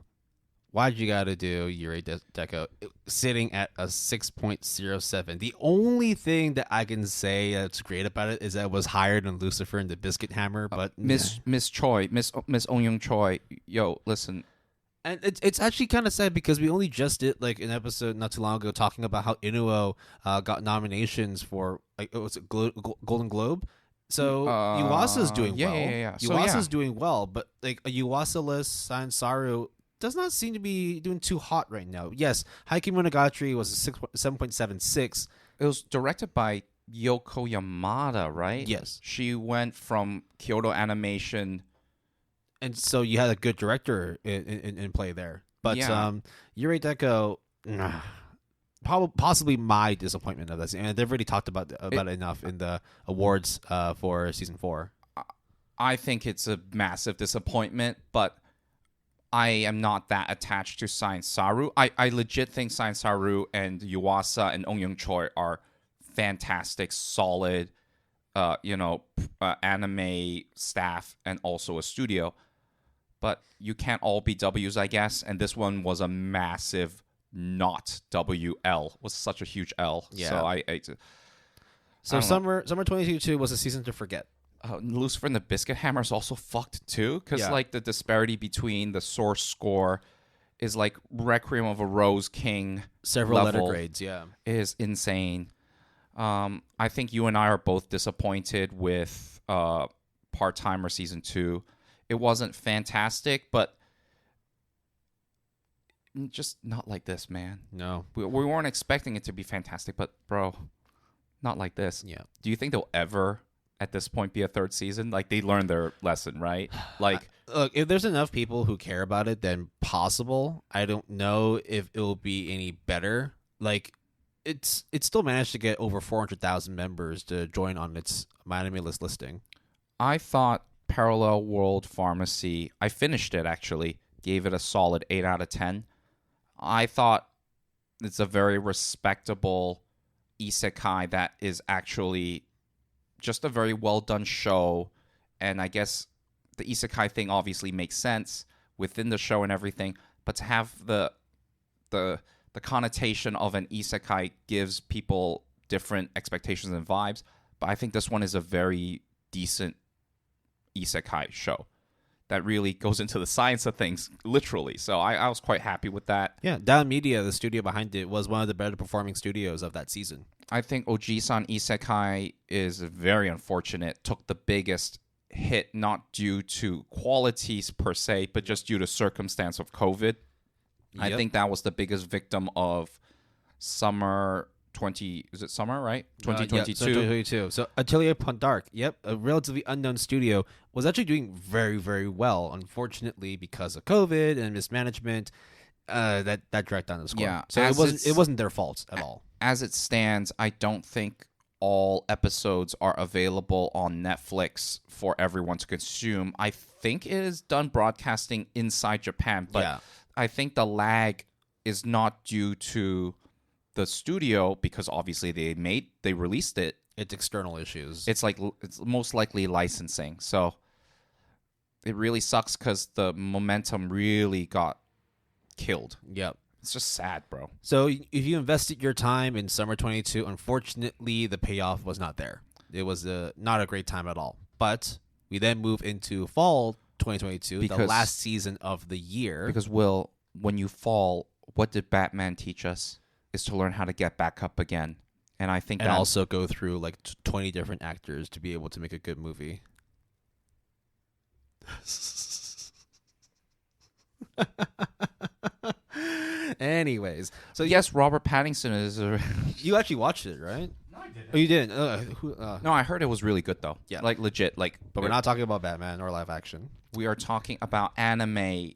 Why'd you gotta do Yurei Deco sitting at a 6.07? The only thing that I can say that's great about it is that it was higher than Lucifer and the Biscuit Hammer. But Miss Choi, Miss Ong Choi, yo, listen. And it's actually kind of sad because we only just did like an episode not too long ago talking about how Inuo got nominations for Golden Globe. So Yuasa's doing well. Yeah. Yuasa's doing well, but like a Yuasa-less Science Saru does not seem to be doing too hot right now. Yes, Haiku Monogatari was a 7.76. It was directed by Yoko Yamada, right? Yes. She went from Kyoto Animation. And so you had a good director in play there. But Yurei Deco, possibly my disappointment of this. And they've already talked about it enough in the awards for Season 4. I think it's a massive disappointment, but I am not that attached to Science Saru. I legit think Science Saru and Yuasa and Ong Young Choi are fantastic, solid, anime staff and also a studio. But you can't all be W's, I guess. And this one was a massive not WL. Was such a huge L. Yeah. So summer 2022 was a season to forget. Lucifer and the Biscuit Hammer is also fucked too, because like the disparity between the source score is like Requiem of a Rose King Several level letter grades, yeah. is insane. I think you and I are both disappointed with Part-Timer Season 2. It wasn't fantastic, but just not like this, man. No. We weren't expecting it to be fantastic, but bro, not like this. Yeah. Do you think there'll ever, at this point, be a third season? Like, they learned their lesson, right? Like, look, if there's enough people who care about it, then possible. I don't know if it will be any better. Like, it still managed to get over 400,000 members to join on its My Anime List listing. I thought Parallel World Pharmacy, I finished it actually, gave it a solid 8 out of 10. I thought it's a very respectable isekai that is actually just a very well done show, and I guess the isekai thing obviously makes sense within the show and everything, but to have the connotation of an isekai gives people different expectations and vibes. But I think this one is a very decent isekai show that really goes into the science of things, literally. So I was quite happy with that. Yeah, Down Media, the studio behind it, was one of the better performing studios of that season. I think Oji-san Isekai is very unfortunate. Took the biggest hit, not due to qualities per se, but just due to circumstance of COVID. Yep. I think that was the biggest victim of summer 20. Is it summer, right? 2022. Yeah, so 2022. So Atelier Pondark, yep, a relatively unknown studio, was actually doing very, very well. Unfortunately, because of COVID and mismanagement, that dragged down the score. Yeah, so it wasn't their fault at all. As it stands, I don't think all episodes are available on Netflix for everyone to consume. I think it is done broadcasting inside Japan, but yeah. I think the lag is not due to the studio, because obviously they released it. It's external issues. It's most likely licensing. So it really sucks because the momentum really got killed. Yep. It's just sad, bro. So if you invested your time in summer 22, unfortunately the payoff was not there. It was not a great time at all. But we then move into fall 2022, the last season of the year. Because, Will, when you fall, what did Batman teach us? Is to learn how to get back up again. And I think also go through like 20 different actors to be able to make a good movie. Anyways, so yes, Robert Pattinson is. You actually watched it, right? No, I didn't. Oh, you didn't? No, I heard it was really good though. Yeah, like legit. Like, but we're not talking about Batman or live action. We are talking about anime.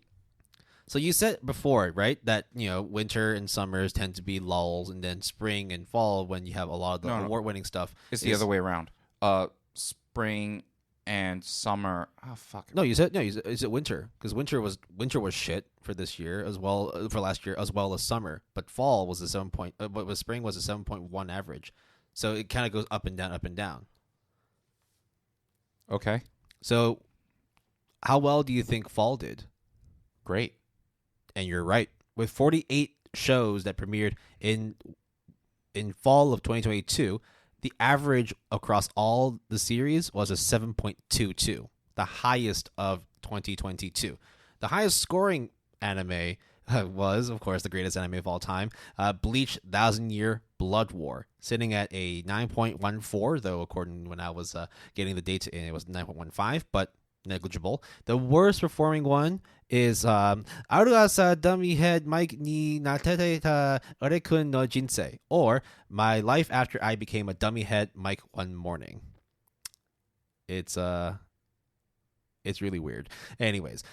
So you said before, right, that winter and summers tend to be lulls, and then spring and fall when you have a lot of the award-winning stuff. It's the other way around. Spring and summer. Oh fuck. No, you said winter, because winter was shit for this year as well, for last year as well as summer. But fall was spring was a 7.1 average, so it kind of goes up and down, up and down. Okay. So, how well do you think fall did? Great. And you're right. With 48 shows that premiered in fall of 2022, the average across all the series was a 7.22, the highest of 2022. The highest scoring anime was, of course, the greatest anime of all time, Bleach 1,000-Year Blood War, sitting at a 9.14, though according when I was getting the data in, it was 9.15, but negligible. The worst performing one is Arugasa Dummy Head Mike ni Natete ta Orekun no Jinsei, or My Life After I Became a Dummy Head Mike One Morning. It's really weird. Anyways,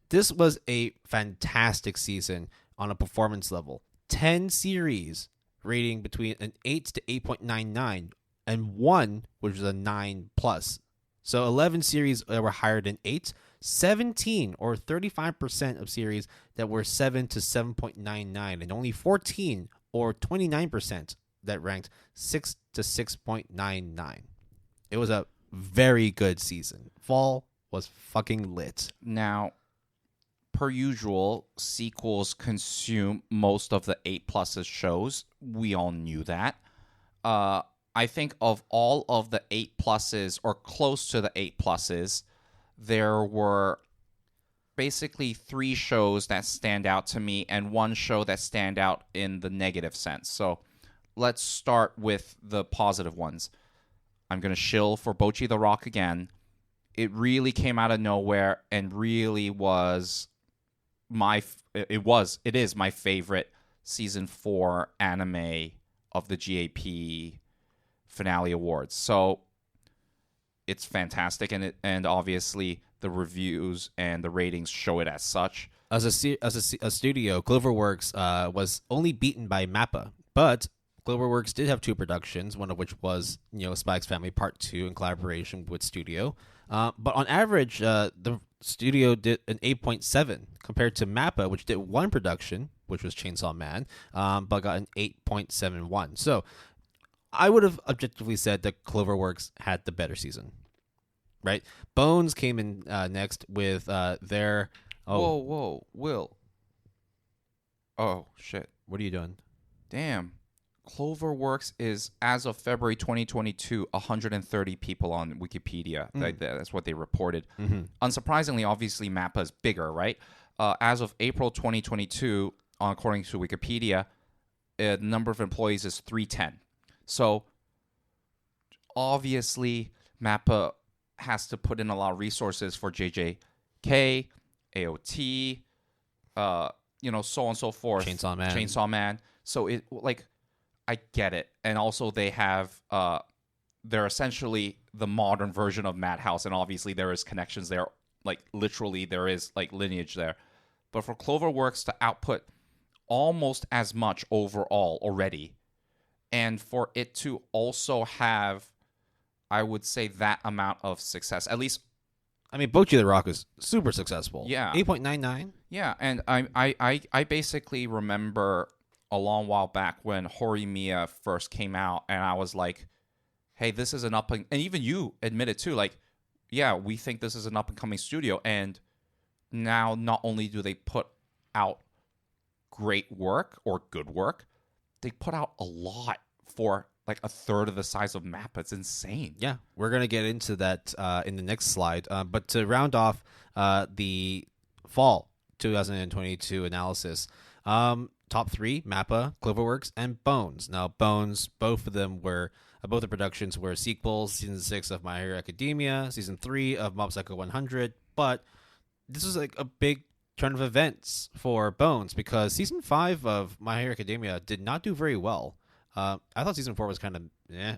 this was a fantastic season on a performance level. 10 series rating between an 8 to 8.99 and one which was a 9+. So 11 series that were higher than 8, 17 or 35% of series that were 7 to 7.99, and only 14 or 29% that ranked 6 to 6.99. It was a very good season. Fall was fucking lit. Now, per usual, sequels consume most of the 8+ shows. We all knew that. I think of all of the 8+, or close to the 8+, there were basically 3 shows that stand out to me and 1 show that stand out in the negative sense. So let's start with the positive ones. I'm going to shill for Bocchi the Rock again. It really came out of nowhere and really was it is my favorite season 4 anime of the GAP finale awards. So it's fantastic, and obviously the reviews and the ratings show it as such. As a studio, Cloverworks was only beaten by MAPPA, but Cloverworks did have 2 productions, one of which was Spike's Family Part 2 in collaboration with Studio. But on average, the studio did an 8.7 compared to MAPPA, which did 1 production, which was Chainsaw Man, but got an 8.71. So I would have objectively said that Cloverworks had the better season, right? Bones came in next with their... Oh. Whoa, Will. Oh, shit. What are you doing? Damn. Cloverworks is, as of February 2022, 130 people on Wikipedia. That's what they reported. Mm-hmm. Unsurprisingly, obviously, MAPPA is bigger, right? As of April 2022, according to Wikipedia, the number of employees is 310. So, obviously, MAPPA has to put in a lot of resources for JJK, AOT, so on and so forth. Chainsaw Man. So, I get it. And also they have they're essentially the modern version of Madhouse, and obviously there is connections there. Literally there is lineage there. But for Cloverworks to output almost as much overall already, and for it to also have, I would say, that amount of success, at least. I mean, Bocchi the Rock is super successful. Yeah. 8.99. Yeah, and I basically remember a long while back when Horimiya first came out, and I was like, hey, this is an and even you admitted too, yeah, we think this is an up-and-coming studio, and now not only do they put out great work or good work, they put out a lot for a third of the size of MAPPA. It's insane. Yeah, we're going to get into that in the next slide, but to round off the fall 2022 analysis, top 3, MAPPA, Cloverworks, and Bones. Now, Bones, both the productions were sequels, Season 6 of My Hero Academia, Season 3 of Mob Psycho 100, but this was a big turn of events for Bones because Season 5 of My Hero Academia did not do very well. I thought Season 4 was kind of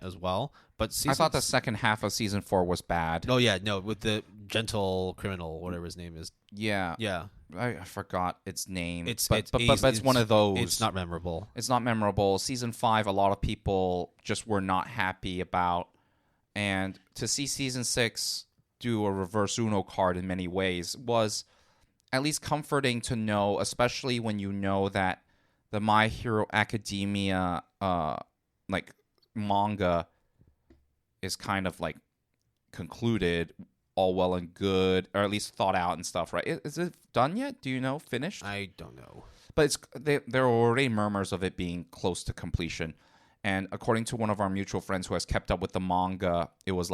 as well, but I thought the second half of Season 4 was bad. Oh, yeah, no, with the gentle criminal, whatever his name is. Yeah. Yeah. I forgot its name. But it's one of those. It's not memorable. It's not memorable. Season 5, a lot of people just were not happy about. And to see Season 6 do a reverse Uno card in many ways was at least comforting to know, especially when you know that the My Hero Academia manga is kind of concluded, all well and good, or at least thought out and stuff, right? Is it done yet? Do you know? Finished? I don't know. But there are already murmurs of it being close to completion. And according to one of our mutual friends who has kept up with the manga, it was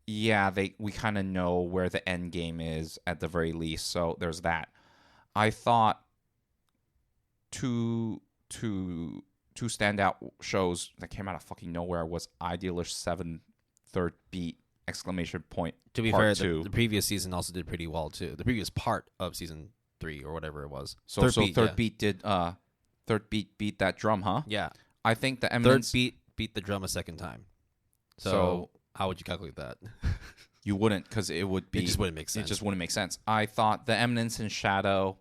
we kind of know where the end game is at the very least. So there's that. I thought two standout shows that came out of fucking nowhere was Idealish 7 Third Beat ! To be fair, the previous season also did pretty well too. The previous part of Season 3 or whatever it was. Third Beat beat that drum, huh? Yeah. I think the Eminence... Third beat the drum a second time. So how would you calculate that? You wouldn't, because it would be... It just wouldn't make sense. It just wouldn't make sense. I thought the Eminence in Shadow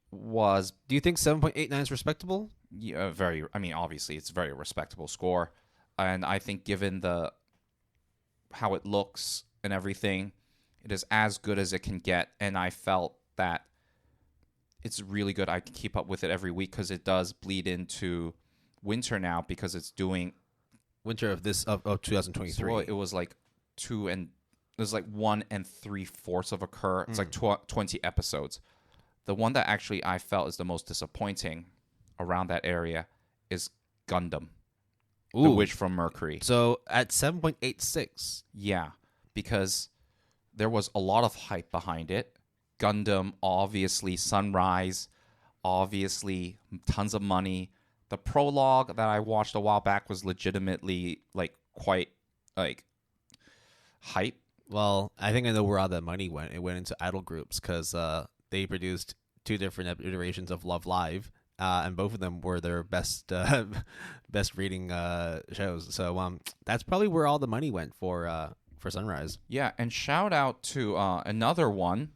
was... Do you think 7.89 is respectable? Yeah, obviously it's a very respectable score. And I think given how it looks and everything, it is as good as it can get. And I felt that it's really good. I can keep up with it every week because it does bleed into winter now because it's doing winter of 2023. well, it was like 1 3/4 of a cour. It's like 20 episodes. The one that actually I felt is the most disappointing around that area is Gundam, The Witch from Mercury. So at 7.86. Yeah, because there was a lot of hype behind it. Gundam, obviously, Sunrise, obviously, tons of money. The prologue that I watched a while back was legitimately like quite like hype. Well, I think I know where all that money went. It went into idol groups because they produced 2 different iterations of Love Live, and both of them were their best reading shows. So that's probably where all the money went for Sunrise. Yeah, and shout out to another one,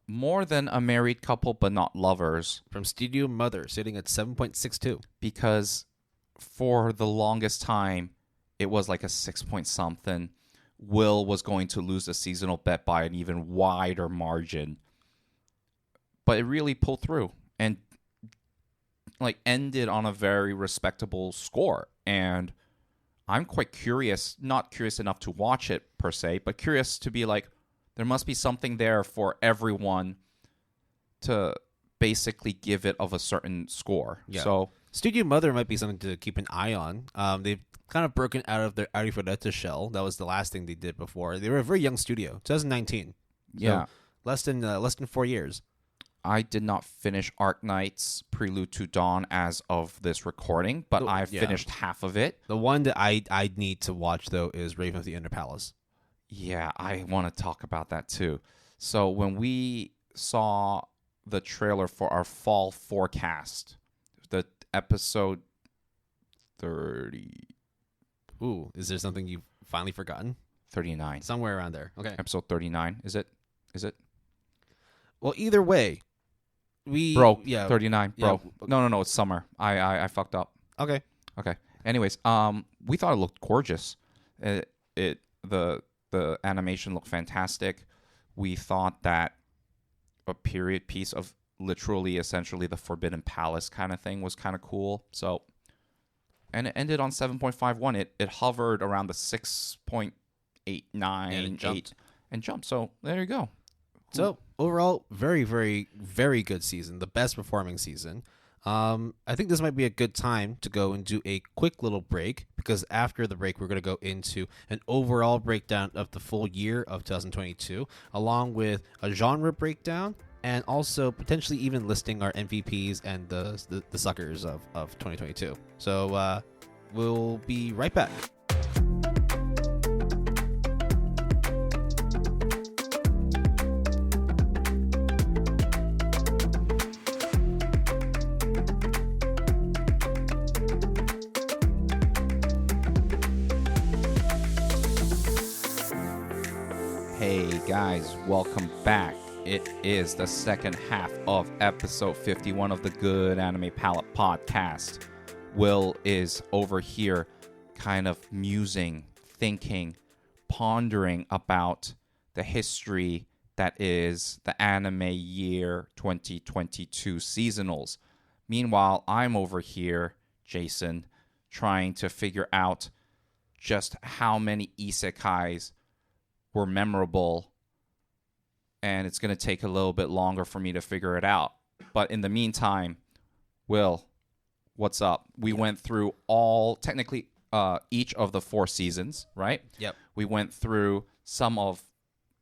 More Than a Married Couple But Not Lovers. From Studio Mother, sitting at 7.62. Because for the longest time, it was like a 6 point something. Will was going to lose the seasonal bet by an even wider margin. But it really pulled through and like ended on a very respectable score. And I'm quite curious, not curious enough to watch it per se, but curious to be like, there must be something there for everyone to basically give it of a certain score. Yeah. So Studio Mother might be something to keep an eye on. They've kind of broken out of their Arifureta shell. That was the last thing they did before. They were a very young studio, 2019. Yeah. So less than 4 years. I did not finish Arknight's Prelude to Dawn as of this recording, but I finished half of it. The one that I need to watch, though, is Raven of the Inner Palace. Yeah, I want to talk about that, too. So when we saw the trailer for our fall forecast, the episode 30... Ooh, is there something you've finally forgotten? 39. Somewhere around there. Okay. Episode 39. Is it? Well, either way, Bro, 39. Bro. Yeah. No, it's summer. I fucked up. Okay. Anyways, we thought it looked gorgeous. The animation looked fantastic. We thought that a period piece of literally essentially the Forbidden Palace kind of thing was kind of cool. So, and it ended on 7.51. It hovered around the 6.89 and jumped. So there you go. So overall, very, very, very good season. The best performing season. I think this might be a good time to go and do a quick little break, because after the break, we're going to go into an overall breakdown of the full year of 2022, along with a genre breakdown, and also potentially even listing our MVPs and the suckers of 2022. So we'll be right back. Hey guys, welcome back. It is the second half of episode 51 of the Good Anime Palette podcast. Will is over here kind of musing, thinking, pondering about the history that is the anime year 2022 seasonals. Meanwhile, I'm over here, Jason, trying to figure out just how many isekais were memorable, and it's going to take a little bit longer for me to figure it out. But in the meantime, Will, what's up? We went through technically each of the 4 seasons, right? Yep. We went through some of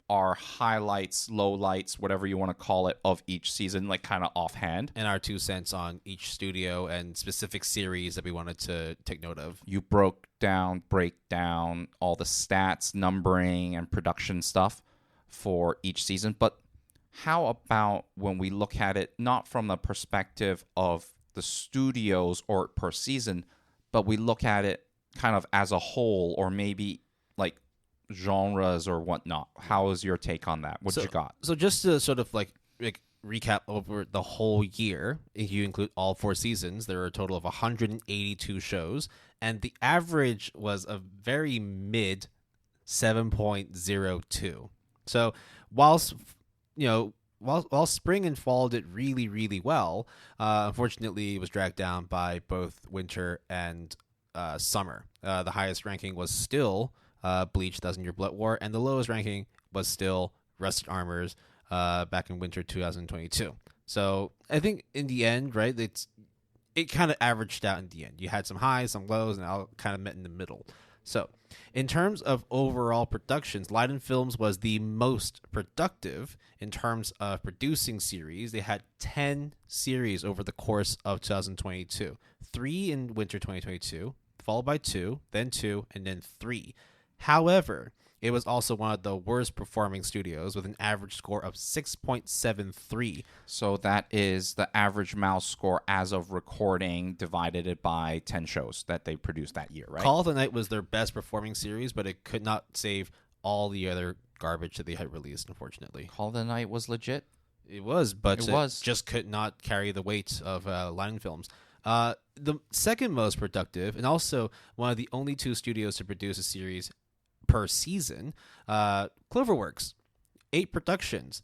our highlights, lowlights, whatever you want to call it, of each season, like kind of offhand. And our 2 cents on each studio and specific series that we wanted to take note of. You break down all the stats, numbering, and production stuff for each season. But how about when we look at it not from the perspective of the studios or per season, but we look at it kind of as a whole, or maybe like genres or whatnot? How is your take on that? What you got? So just to sort of like recap over the whole year, if you include all 4 seasons, there are a total of 182 shows, and the average was a very mid 7.02. So whilst while spring and fall did really, really well, unfortunately, it was dragged down by both winter and summer. The highest ranking was still Bleach: Thousand Year Blood War, and the lowest ranking was still Rusted Armors back in winter 2022. So I think in the end, right, it kind of averaged out in the end. You had some highs, some lows, and all kind of met in the middle. So, in terms of overall productions, Leiden Films was the most productive in terms of producing series. They had 10 series over the course of 2022. 3 in winter 2022, followed by 2, then 2, and then 3. However, it was also one of the worst performing studios with an average score of 6.73. So that is the average mouse score as of recording, divided it by 10 shows that they produced that year, right? Call of the Night was their best performing series, but it could not save all the other garbage that they had released, unfortunately. Call of the Night was legit? It was, but it just could not carry the weight of Leiden Films. The second most productive, and also one of the only 2 studios to produce a series per season, Cloverworks, 8 productions,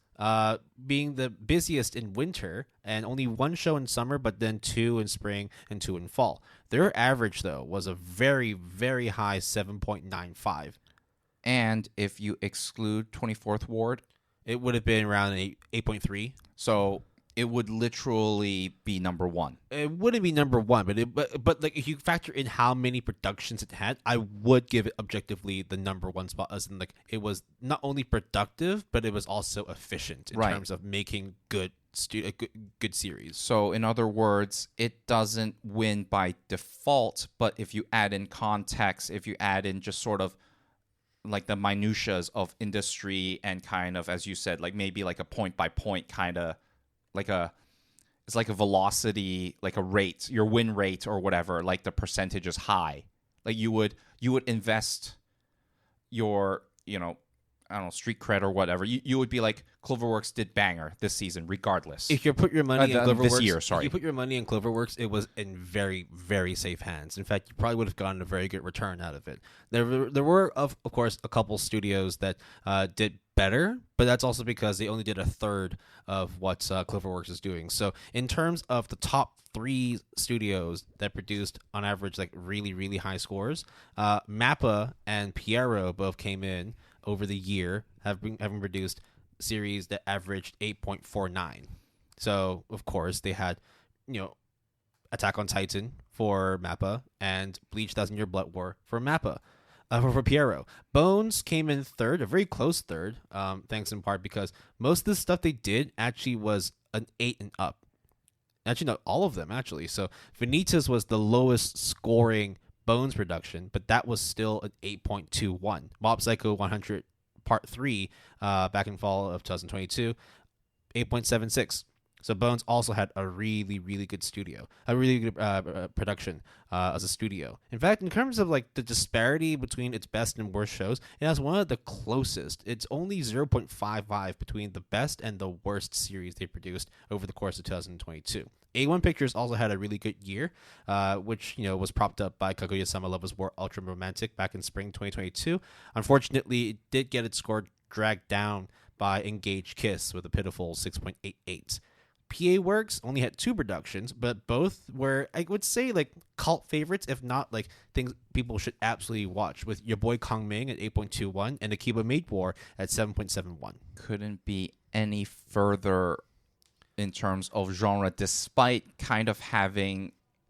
being the busiest in winter and only 1 show in summer, but then 2 in spring and 2 in fall. Their average, though, was a very, very high 7.95. And if you exclude 24th Ward, it would have been around 8.3. So it would literally be number 1. It wouldn't be number 1, but like if you factor in how many productions it had, I would give it objectively the number 1 spot. As in, like, it was not only productive, but it was also efficient in terms of making good series. So in other words, it doesn't win by default, but if you add in context, if you add in just sort of like the minutiae of industry and kind of, as you said, like maybe like a point by point kind of it's like a velocity, like a rate, your win rate or whatever, like the percentage is high. Like you would invest your, I don't know, street cred or whatever. You would be like, Cloverworks did banger this season, regardless. If you put your money in Cloverworks this year, if you put your money in Cloverworks, it was in very, very safe hands. In fact, you probably would have gotten a very good return out of it. There were of course a couple studios that did better, but that's also because they only did a third of what Cloverworks is doing. So in terms of the top 3 studios that produced on average like really, really high scores, Mappa and Pierrot both came in over the year, having produced series that averaged 8.49. So of course they had, Attack on Titan for Mappa and Bleach: Thousand Year Blood War for Mappa. For Pierrot, Bones came in third, a very close third, thanks in part because most of the stuff they did actually was an 8 and up. Actually, not all of them, actually. So Vanitas was the lowest scoring Bones production, but that was still an 8.21. Mob Psycho 100 Part 3, back in fall of 2022, 8.76. So Bones also had a really, really good production as a studio. In fact, in terms of like the disparity between its best and worst shows, it has one of the closest. It's only 0.55 between the best and the worst series they produced over the course of 2022. A1 Pictures also had a really good year, which was propped up by Kaguya-sama Love is War Ultra Romantic back in spring 2022. Unfortunately, it did get its score dragged down by Engaged Kiss with a pitiful 6.88. PA Works only had 2 productions, but both were, I would say, like cult favorites, if not like things people should absolutely watch, with Your Boy Kong Ming at 8.21 and Akiba Maid War at 7.71. Couldn't be any further in terms of genre, despite kind of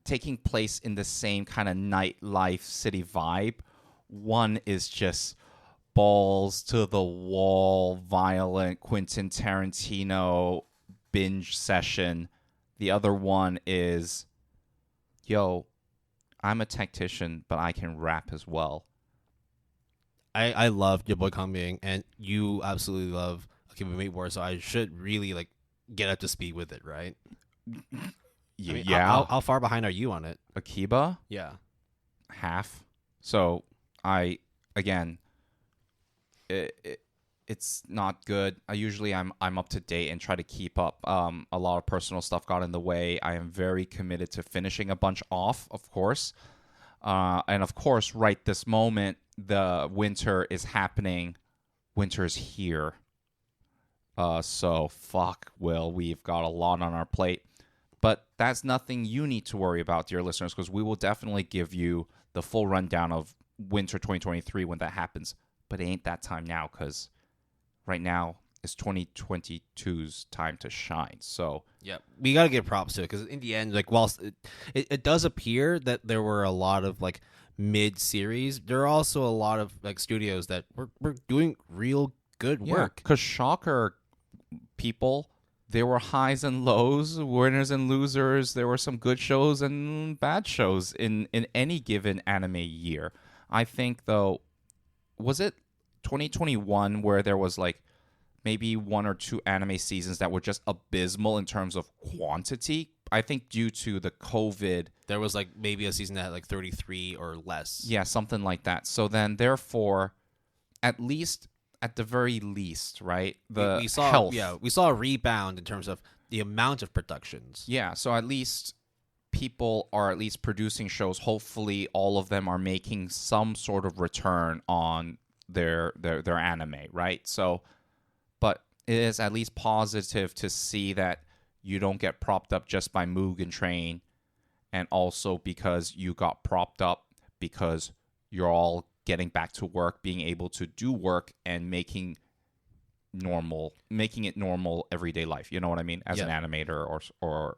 taking place in the same kind of nightlife city vibe. One is just balls to the wall, violent Quentin Tarantino binge session. The other one is, I'm a tactician, but I can rap as well. I love Your Boy Kong Ming, and you absolutely love Akiba Maid War, so I should really like get up to speed with it, right? Yeah. How far behind are you on it? Akiba? Yeah. Half. So it's not good. I'm up to date and try to keep up. A lot of personal stuff got in the way. I am very committed to finishing a bunch off, of course. And of course, right this moment, the winter is happening. Winter is here. So fuck, Will, we've got a lot on our plate. But that's nothing you need to worry about, dear listeners, because we will definitely give you the full rundown of winter 2023 when that happens. But it ain't that time now, because right now is 2022's time to shine. So yeah, we got to give props to it because in the end, like whilst it does appear that there were a lot of like mid-series, there are also a lot of like studios that were doing real good work. Because shocker, people, there were highs and lows, winners and losers. There were some good shows and bad shows in any given anime year. I think, though, was it 2021 where there was like maybe one or two anime seasons that were just abysmal in terms of quantity? I think due to the COVID. There was like maybe a season that had like 33 or less. Yeah, something like that. So then, therefore, at the very least, right? We saw health. Yeah, we saw a rebound in terms of the amount of productions. Yeah, so at least people are at least producing shows. Hopefully, all of them are making some sort of return on their anime, right? So, but it is at least positive to see that you don't get propped up just by Mugen Train, and also because you got propped up because you're all getting back to work, being able to do work, and making it normal everyday life. You know what I mean? As an animator or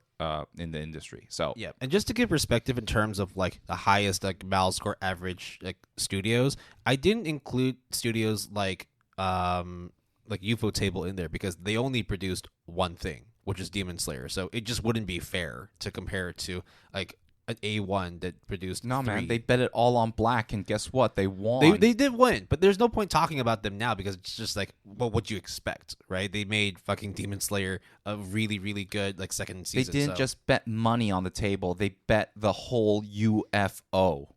in the industry. So yeah, and just to give perspective in terms of like the highest like Mal score average like studios, I didn't include studios like UFO Table in there because they only produced one thing, which is Demon Slayer. So it just wouldn't be fair to compare it to like an A1 that produced no, 3. man, they bet it all on black, and guess what? They won. They did win, but there's no point talking about them now because it's just like, well, what do you expect, right? They made fucking Demon Slayer a really, really good like second season. They didn't just bet money on the table. They bet the whole UFO,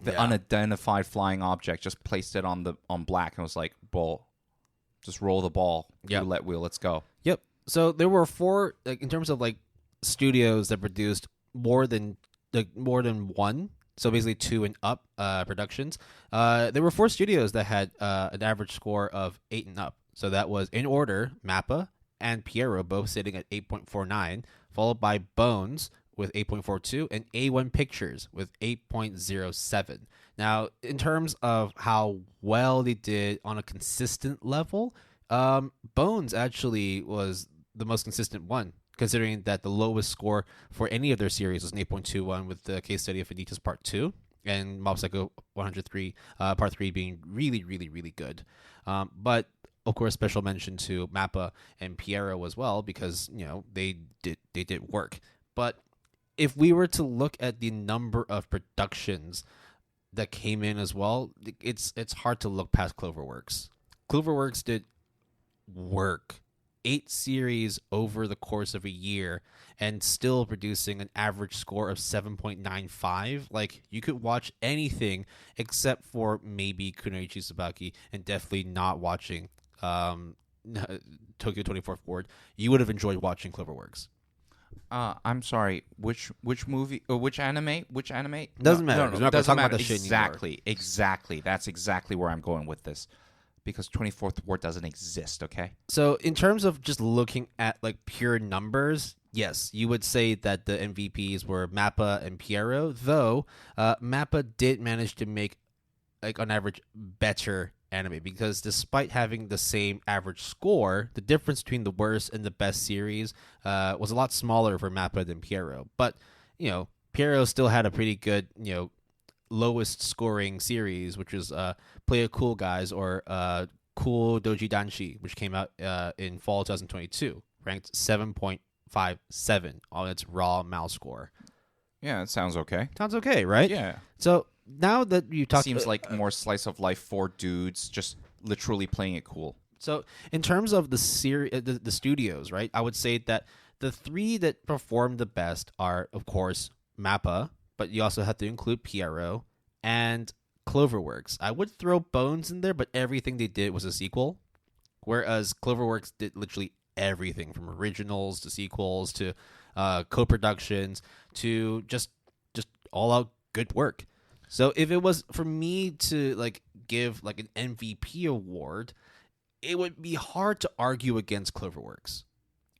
the unidentified flying object, just placed it on black and was like, well, just roll the ball. Roulette wheel, let's go. Yep. So there were 4, like in terms of like studios that produced more than one. So basically 2 and up productions. There were 4 studios that had an average score of 8 and up. So that was in order: Mappa and Pierrot, both sitting at 8.49, followed by Bones with 8.42 and A1 Pictures with 8.07. Now, in terms of how well they did on a consistent level, Bones actually was the most consistent one, considering that the lowest score for any of their series was an 8.21 with the case study of Vanitas Part 2 and Mob Psycho 103 Part 3 being really, really, really good. But, of course, special mention to Mappa and Pierrot as well because, you know, they did work. But if we were to look at the number of productions that came in as well, it's hard to look past Cloverworks. Cloverworks did work. 8 series over the course of a year and still producing an average score of 7.95. Like, you could watch anything except for maybe Kunoichi Tsubaki and definitely not watching Tokyo 24th Ward. You would have enjoyed watching Cloverworks. I'm sorry. Which movie? Which anime? Doesn't matter. No, We're not doesn't talking matter. about that shit anymore. Exactly. That's exactly where I'm going with this. Because 24th Ward doesn't exist, okay? So in terms of just looking at like pure numbers, yes, you would say that the MVPs were Mappa and Pierrot, though Mappa did manage to make like on average better anime because despite having the same average score, the difference between the worst and the best series was a lot smaller for Mappa than Pierrot. But, you know, Pierrot still had a pretty good, you know, lowest scoring series, which was Play It Cool Guys or Cool Doji Danshi, which came out in fall 2022, ranked 7.57 on its raw Mal score. Yeah, it sounds okay. Sounds okay, right? Yeah. So now that you talked, seems like more slice of life for dudes just literally playing it cool. So in terms of the the studios, right? I would say that the 3 that performed the best are, of course, Mappa, but you also have to include Pierrot and Cloverworks. I would throw Bones in there, but everything they did was a sequel, whereas Cloverworks did literally everything from originals to sequels to co-productions to just all out good work. So if it was for me to like give like an MVP award, it would be hard to argue against Cloverworks.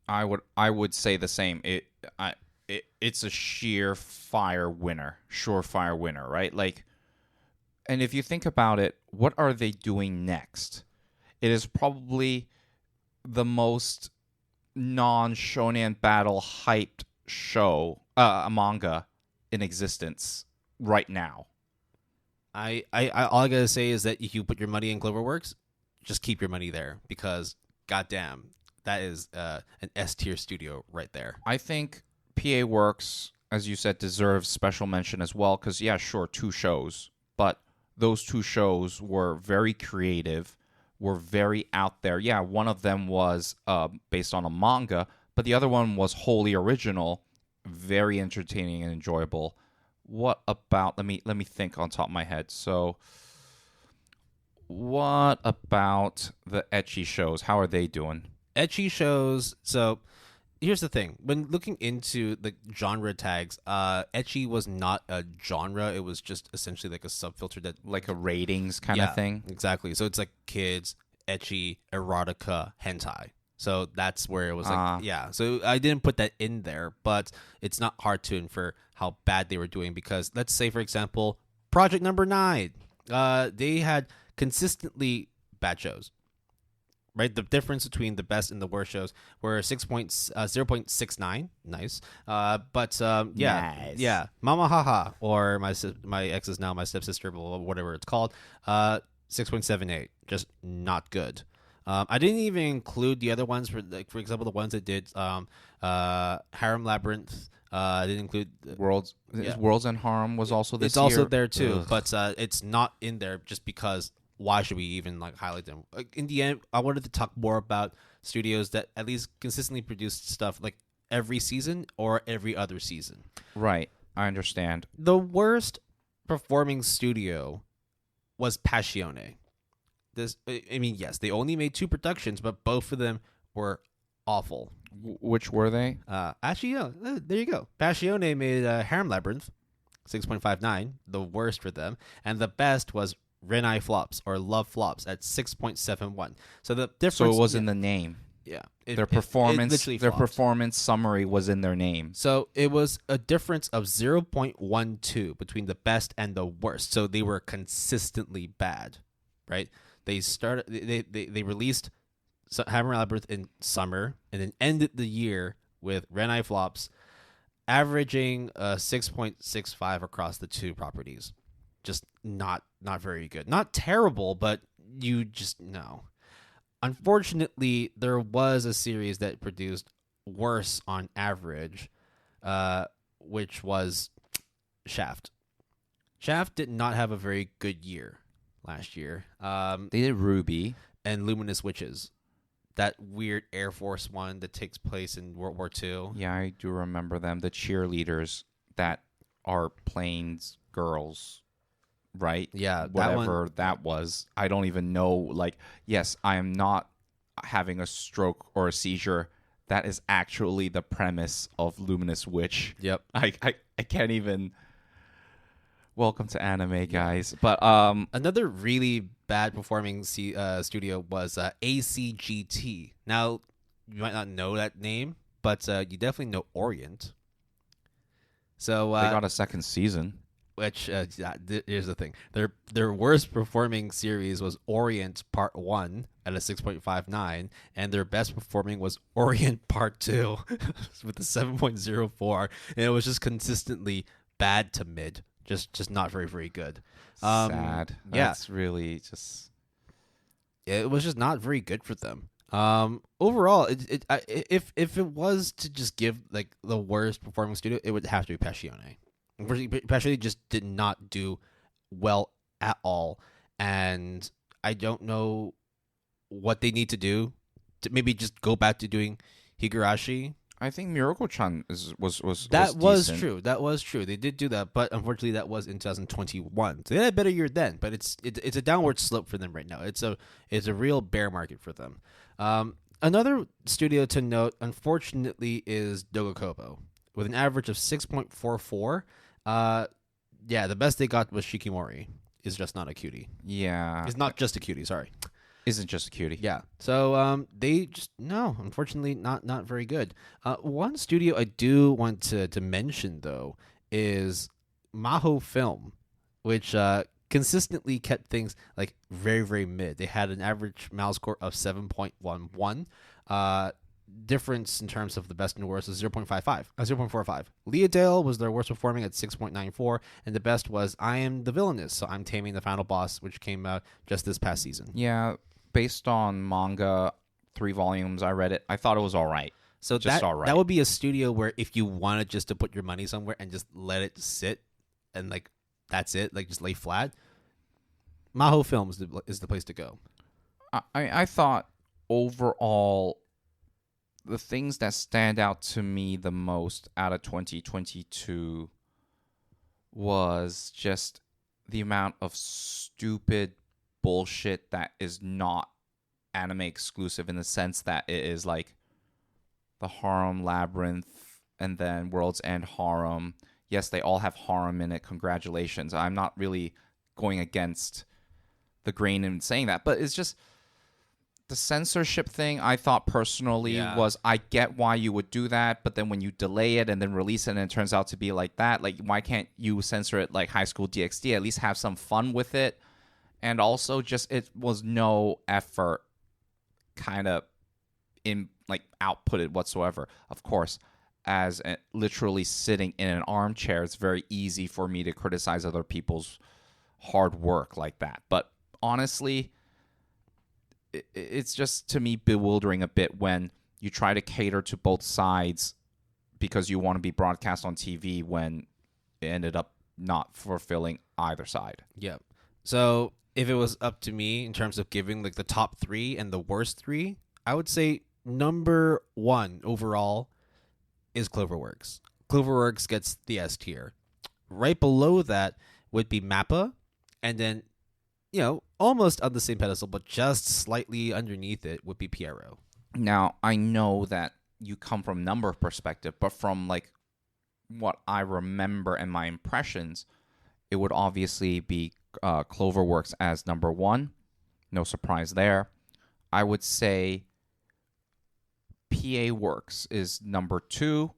I would say the same. It's a surefire winner, right? Like, and if you think about it, what are they doing next? It is probably the most non-shonen battle hyped show, manga in existence right now. I all I gotta say is that if you put your money in Cloverworks, just keep your money there because goddamn, that is an S tier studio right there. I think PA Works, as you said, deserves special mention as well because, yeah, sure, 2 shows, but those 2 shows were very creative, were very out there. Yeah, one of them was based on a manga, but the other one was wholly original, very entertaining and enjoyable. What about, let me think on top of my head. So what about the ecchi shows? How are they doing? Ecchi shows. So here's the thing: when looking into the genre tags, ecchi was not a genre. It was just essentially like a subfilter that, like a ratings kind of thing. Exactly. So it's like kids, ecchi, erotica, hentai. So that's where it was like, yeah. So I didn't put that in there, but it's not hard to infer how bad they were doing because let's say, for example, Project Number 9, they had consistently bad shows. Right, the difference between the best and the worst shows were 0.69. Nice, but Nice. yeah, Mama Haha, or my ex is now my stepsister, whatever it's called. 6.78, just not good. I didn't even include the other ones for example, the ones that did Harem Labyrinth. I didn't include Worlds and Harem was also this It's year. also there too, Ugh. but it's not in there just because. Why should we even like highlight them? Like, in the end, I wanted to talk more about studios that at least consistently produce stuff like every season or every other season. Right, I understand. The worst performing studio was Passione. I mean, yes, they only made 2 productions, but both of them were awful. Which were they? Actually, yeah, there you go. Passione made Harem Labyrinth, 6.59, the worst for them, and the best was Renai Flops or Love Flops at 6.71. So the difference. So it was in the name. Yeah, Their performance. literally Their flopped. performance summary was in their name. So it was a difference of 0.12 between the best and the worst. So they were consistently bad, right? They started. They released Hammer Labyrinth in summer and then ended the year with Renai Flops, averaging 6.65 across the 2 properties. Just not very good. Not terrible, but you just no. Unfortunately, there was a series that produced worse on average, which was Shaft. Shaft did not have a very good year last year. They did Ruby and Luminous Witches, that weird Air Force one that takes place in World War II. Yeah, I do remember them. The cheerleaders that are plains girls. Right? Yeah, whatever that was. I don't even know. Like, yes, I am not having a stroke or a seizure. That is actually the premise of Luminous Witch. Yep. I can't even. Welcome to anime, guys. But another really bad performing studio was ACGT. Now, you might not know that name, but you definitely know Orient. So they got a second season. Which here's the thing: their worst performing series was Orient Part 1 at a 6.59, and their best performing was Orient Part 2 with a 7.04, and it was just consistently bad to mid, just not very very good. Sad. Yeah, That's really just. It was just not very good for them. Overall, if it was to just give like the worst performing studio, it would have to be Passione. Unfortunately, just did not do well at all, and I don't know what they need to do to maybe just go back to doing Higurashi. I think Miracle-chan was That was decent. true. That was true. They did do that, but unfortunately, that was in 2021. So they had a better year then, but it's a downward slope for them right now. It's a real bear market for them. Another studio to note, unfortunately, is Dogokobo with an average of 6.44. Yeah, the best they got was Shikimori. Is just not a cutie. Yeah. It's not just a cutie. Sorry. Isn't just a cutie. Yeah. So they just no, unfortunately not very good. One studio I do want to mention though is Maho Film, which consistently kept things like very very mid. They had an average mouse score of 7.11. Difference in terms of the best and worst is 0.45. Leodale was their worst performing at 6.94, and the best was I Am the Villainous, so I'm Taming the Final Boss, which came out just this past season. Yeah, based on manga, 3 volumes, I read it. I thought it was all right. So just that all right. That would be a studio where if you wanted just to put your money somewhere and just let it sit and like that's it, like just lay flat, Maho Films is the place to go. I thought overall the things that stand out to me the most out of 2022 was just the amount of stupid bullshit that is not anime exclusive, in the sense that it is like the Harem Labyrinth and then World's End Harem. Yes, they all have harem in it. Congratulations. I'm not really going against the grain in saying that, but it's just the censorship thing. I thought personally was, I get why you would do that, but then when you delay it and then release it and it turns out to be like that, like why can't you censor it like High School DxD? At least have some fun with it. And also just it was no effort kind of in like outputted whatsoever. Of course, as literally sitting in an armchair, it's very easy for me to criticize other people's hard work like that. But honestly, it's just, to me, bewildering a bit when you try to cater to both sides because you want to be broadcast on TV when it ended up not fulfilling either side. Yeah. So if it was up to me in terms of giving like the top 3 and the worst 3, I would say number 1 overall is Cloverworks. Cloverworks gets the S tier. Right below that would be Mappa, and then almost on the same pedestal, but just slightly underneath it would be Pierrot. Now, I know that you come from number perspective, but from like what I remember and my impressions, it would obviously be Cloverworks as number 1. No surprise there. I would say PA Works is number 2,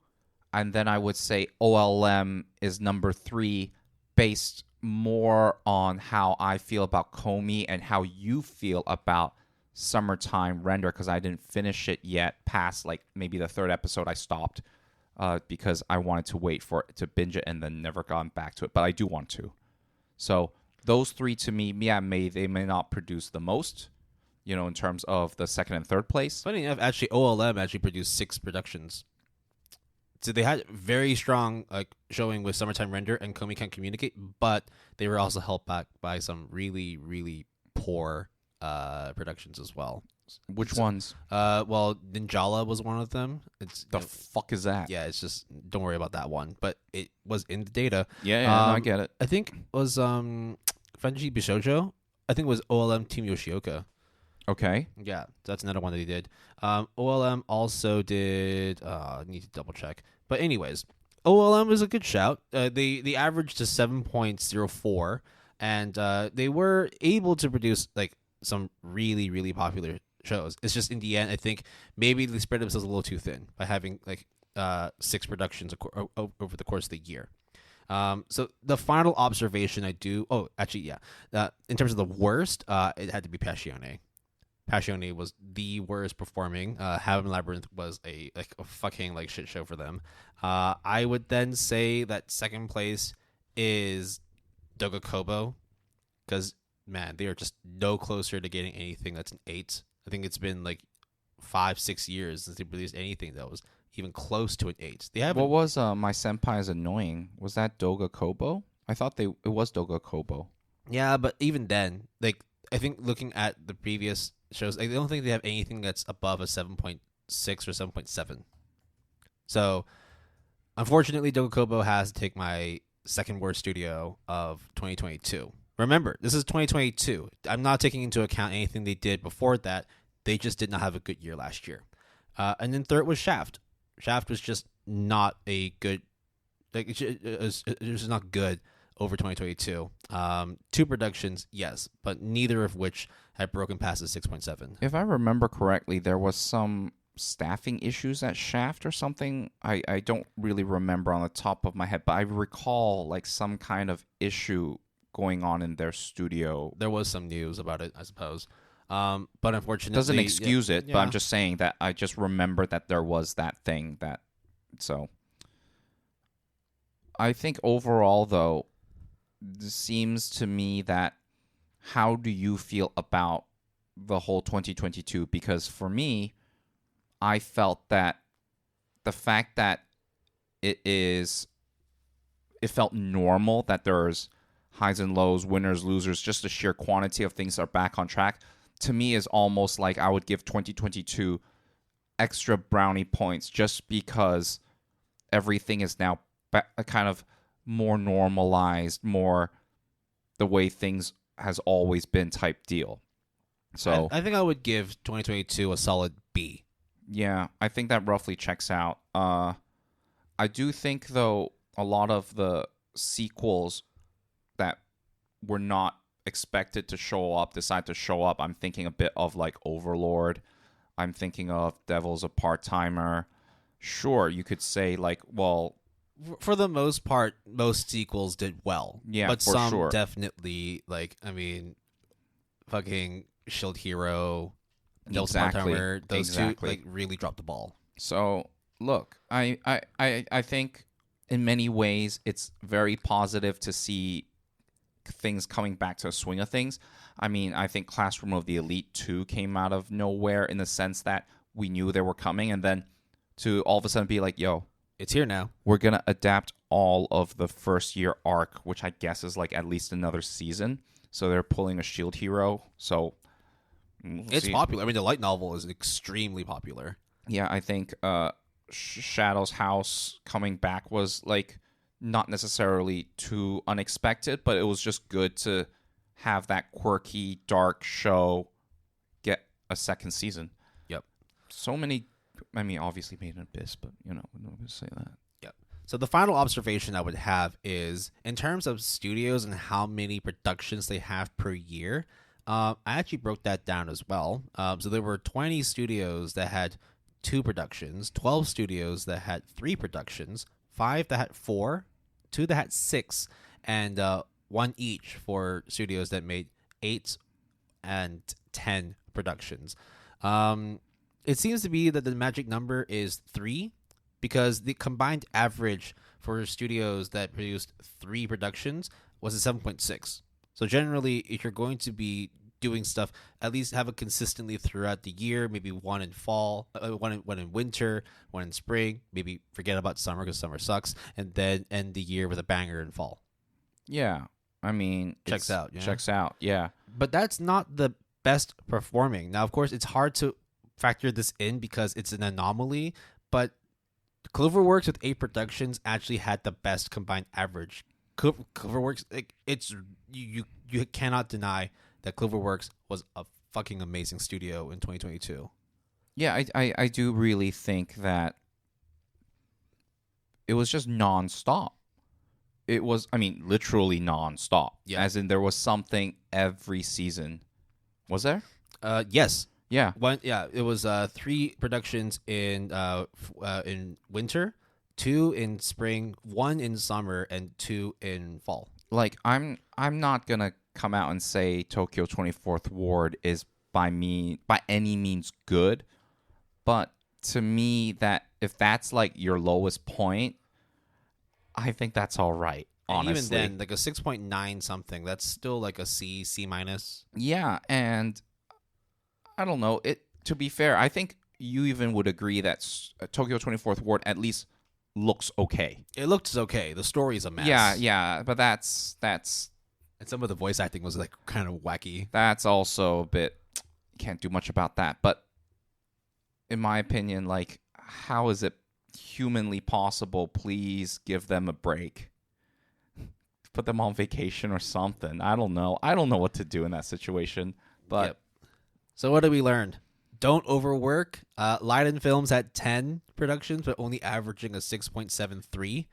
and then I would say OLM is number 3, based more on how I feel about Komi and how you feel about Summertime Render, because I didn't finish it yet past like maybe the 3rd episode. I stopped because I wanted to wait for it to binge it and then never gone back to it, but I do want to. So those 3 to me, they may not produce the most, in terms of the 2nd and 3rd place. Funny enough, actually OLM actually produced 6 productions. So they had very strong showing with Summertime Render and Komi Can't Communicate, but they were also held back by some really, really poor productions as well. Which ones? Well, Ninjala was one of them. It's the fuck is that? Yeah, it's just, don't worry about that one. But it was in the data. Yeah, I get it. I think it was Fantasy Bishoujo. I think it was OLM Team Yoshioka. Okay. Yeah, that's another one that he did. OLM also did. I need to double check. But anyways, OLM is a good shout. They averaged to 7.04, and they were able to produce like some really really popular shows. It's just in the end, I think maybe they spread themselves a little too thin by having like 6 productions over the course of the year. So the final observation I do. Oh, actually, yeah. In terms of the worst, it had to be Passione. Passione was the worst performing. Harem Labyrinth was a fucking like shit show for them. I would then say that 2nd place is Doga Kobo, because man, they are just no closer to getting anything that's an 8. I think it's been like 5-6 years since they released anything that was even close to an 8. They have. What was My Senpai is Annoying? Was that Doga Kobo? I thought it was Doga Kobo. Yeah, but even then, like I think looking at the previous shows, I don't think they have anything that's above a 7.6 or 7.7. So, unfortunately, Dogokobo has to take my 2nd worst studio of 2022. Remember, this is 2022. I'm not taking into account anything they did before that. They just did not have a good year last year. And then 3rd was Shaft. Shaft was just not a good. Like it was just not good over 2022. Two productions, yes, but neither of which had broken past the 6.7. If I remember correctly, there was some staffing issues at Shaft or something. I don't really remember on the top of my head, but I recall like some kind of issue going on in their studio. There was some news about it, I suppose. But unfortunately, Doesn't excuse it, but I'm yeah. just saying that I just remember that there was that thing that. So I think overall, though, it seems to me that how do you feel about the whole 2022? Because for me, I felt that the fact that it felt normal that there's highs and lows, winners, losers, just the sheer quantity of things that are back on track, to me is almost like I would give 2022 extra brownie points just because everything is now kind of more normalized, more the way things has always been type deal. So I think I would give 2022 a solid B. Yeah, I think that roughly checks out. I do think, though, a lot of the sequels that were not expected to show up decide to show up. I'm thinking a bit of like Overlord. I'm thinking of Devil's a Part-Timer. Sure, you could say like, well, For the most part, most sequels did well. Yeah, but for some sure. definitely, like, I mean, fucking Shield Hero, Devil's Exactly, Part-Timer, those exactly. two like really dropped the ball. So look, I think in many ways it's very positive to see things coming back to a swing of things. I mean, I think Classroom of the Elite 2 came out of nowhere in the sense that we knew they were coming, and then to all of a sudden be like, yo, It's here now. we're going to adapt all of the first year arc, which I guess is like at least another season. So they're pulling a Shield Hero. So we'll It's see. popular. I mean, the light novel is extremely popular. Yeah, I think Shadow's House coming back was like not necessarily too unexpected, but it was just good to have that quirky, dark show get a second season. Yep. So many, I mean, obviously Made in Abyss, but you know, I'm not going to say that. Yep. So the final observation I would have is in terms of studios and how many productions they have per year. I actually broke that down as well. So there were 20 studios that had 2 productions, 12 studios that had 3 productions, 5 that had 4, 2 that had 6, and 1 each for studios that made 8 and 10 productions. It seems to be that the magic number is 3 because the combined average for studios that produced 3 productions was a 7.6. So generally, if you're going to be doing stuff, at least have it consistently throughout the year. Maybe one in fall, one in winter, one in spring. Maybe forget about summer because summer sucks, and then end the year with a banger in fall. Yeah, I mean, Checks out. Yeah? Checks out. Yeah. But that's not the best performing. Now, of course, it's hard to factor this in because it's an anomaly. But Cloverworks with 8 productions actually had the best combined average. Cloverworks, it's you cannot deny that Cloverworks was a fucking amazing studio in 2022. Yeah, I do really think that it was just nonstop. It was, I mean, literally nonstop. Yeah. As in there was something every season. Was there? Yes. Yeah. It was 3 productions in winter, 2 in spring, 1 in summer, and 2 in fall. Like I'm not gonna come out and say Tokyo 24th Ward is by any means good, but to me that if that's like your lowest point, I think that's all right. Honestly, and even then, like a 6.9 something, that's still like a C minus. Yeah, and I don't know. It to be fair, I think you even would agree that Tokyo 24th Ward at least looks okay. It looks okay. The story is a mess. Yeah, but that's and some of the voice acting was like kind of wacky. That's also a bit, can't do much about that. But in my opinion, like, how is it humanly possible? Please give them a break. Put them on vacation or something. I don't know. I don't know what to do in that situation. But Yep. So what did we learn? Don't overwork. Leiden Films had 10 productions, but only averaging a 6.73.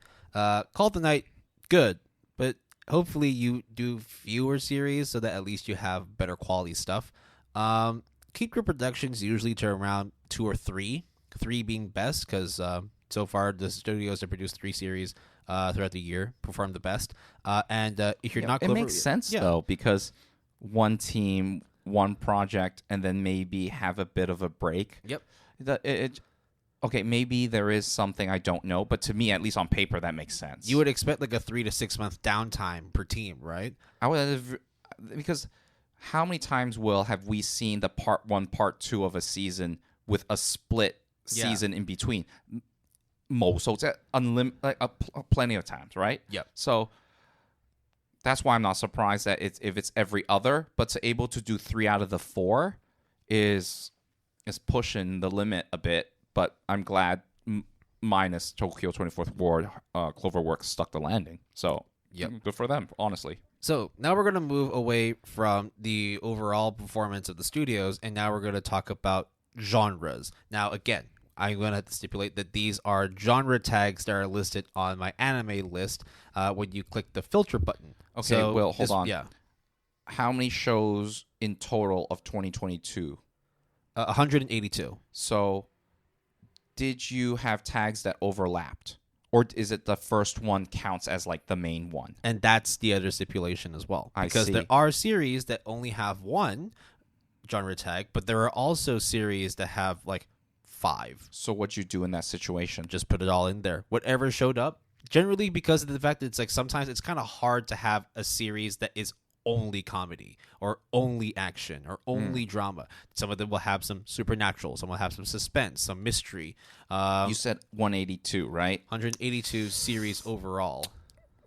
Call the Night, good, but hopefully you do fewer series so that at least you have better quality stuff. Keep your productions usually to around 2 or 3, 3 being best, because so far the studios that produce 3 series throughout the year perform the best. And if you're not it Clover, makes sense though, because one team, one project, and then maybe have a bit of a break. Yep. Okay, maybe there is something I don't know, but to me, at least on paper, that makes sense. You would expect like a 3 to 6 month downtime per team, right? I would have, because how many times have we seen the part 1, part 2 of a season with a split season in between? Most, so it's plenty of times, right? Yep. So that's why I'm not surprised that if it's every other, but to able to do 3 out of the 4 is pushing the limit a bit. But I'm glad minus Tokyo 24th Ward, Cloverworks stuck the landing. So good for them, honestly. So now we're going to move away from the overall performance of the studios, and now we're going to talk about genres. Now, again, I'm going to have to stipulate that these are genre tags that are listed on my anime list when you click the filter button. Okay, so Will, hold on. Yeah. How many shows in total of 2022? 182. So did you have tags that overlapped? Or is it the first one counts as like the main one? And that's the other stipulation as well. I Because see. there are series that only have one genre tag, but there are also series that have like 5. So what'd you do in that situation? Just put it all in there. Whatever showed up. Generally, because of the fact that it's like sometimes it's kind of hard to have a series that is only comedy or only action or only drama. Some of them will have some supernatural. Some will have some suspense, some mystery. You said 182, right? 182 series overall.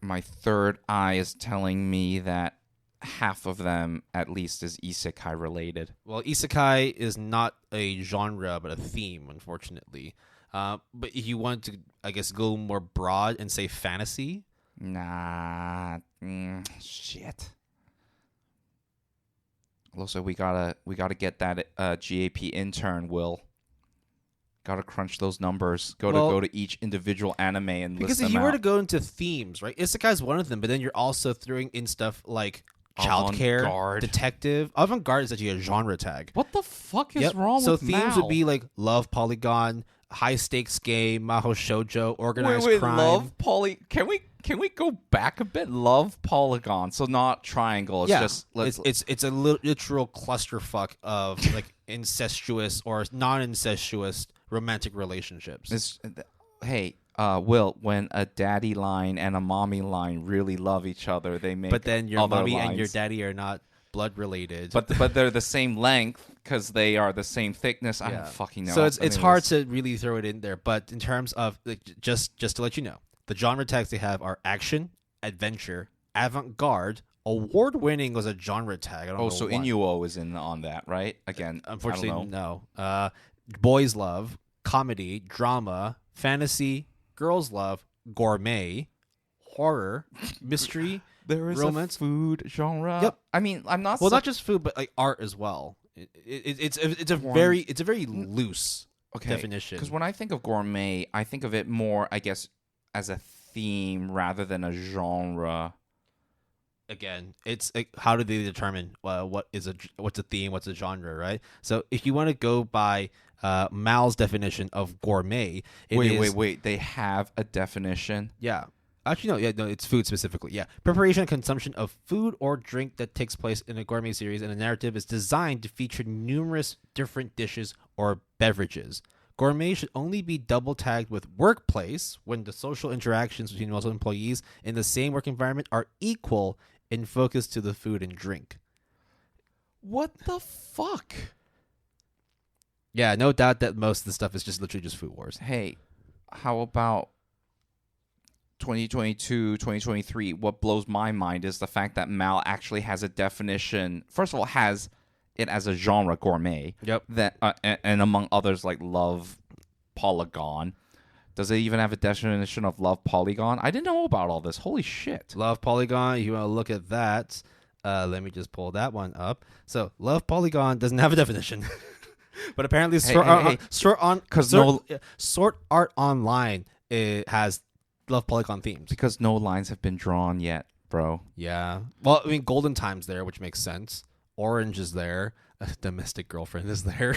My third eye is telling me that half of them at least is isekai related. Well, isekai is not a genre but a theme, unfortunately. But if you want to, I guess, go more broad and say fantasy. Nah, shit. Also, we gotta get that GAP intern. Will gotta crunch those numbers. Go to each individual anime and list them out. Because if you were to go into themes, right? Isekai is one of them, but then you're also throwing in stuff like childcare, Avant-garde. detective. Avant-garde is actually a genre tag. What the fuck is wrong so with themes Mal? would be like love polygon, high stakes game, maho shoujo, organized crime. Love Can we go back a bit? Love polygon, so not triangle. It's just it's a literal clusterfuck of like incestuous or non-incestuous romantic relationships. Hey, Will, when a daddy line and a mommy line really love each other, they make. But then your other mommy lines. and your daddy are not blood related. But they're the same length because they are the same thickness. I don't fucking know. So it's hard to really throw it in there. But in terms of like, just to let you know, the genre tags they have are action, adventure, avant-garde. Award-winning was a genre tag. I don't know so what. Inuo is on that, right? Again, Unfortunately, no. Boys love, comedy, drama, fantasy, girls love, gourmet, horror, mystery. There is romance. a food genre. Yep. I mean, I'm not. Well, not just food, but like art as well. It's a very loose definition. Because when I think of gourmet, I think of it more, I guess, as a theme rather than a genre. Again, it's like, how do they determine what's a theme, what's a genre, right? So if you want to go by Mal's definition of gourmet, wait, they have a definition. Yeah. Actually, no, it's food specifically. Yeah. Preparation and consumption of food or drink that takes place in a gourmet series, and a narrative is designed to feature numerous different dishes or beverages. Gourmet should only be double tagged with workplace when the social interactions between multiple employees in the same work environment are equal in focus to the food and drink. What the fuck? Yeah, no doubt that most of the stuff is just literally just food wars. Hey, how about 2022, 2023, what blows my mind is the fact that Mal actually has a definition. First of all, has it as a genre, gourmet. Yep. That and among others like love polygon. Does it even have a definition of love polygon? I didn't know about all this. Holy shit. Love polygon, if you want to look at that, let me just pull that one up. So, love polygon doesn't have a definition. But apparently Sword Art Online, it has love polygon themes. Because no lines have been drawn yet. bro. Yeah. Well, I mean, Golden Time's there, which makes sense. Orange is there. Domestic Girlfriend is there.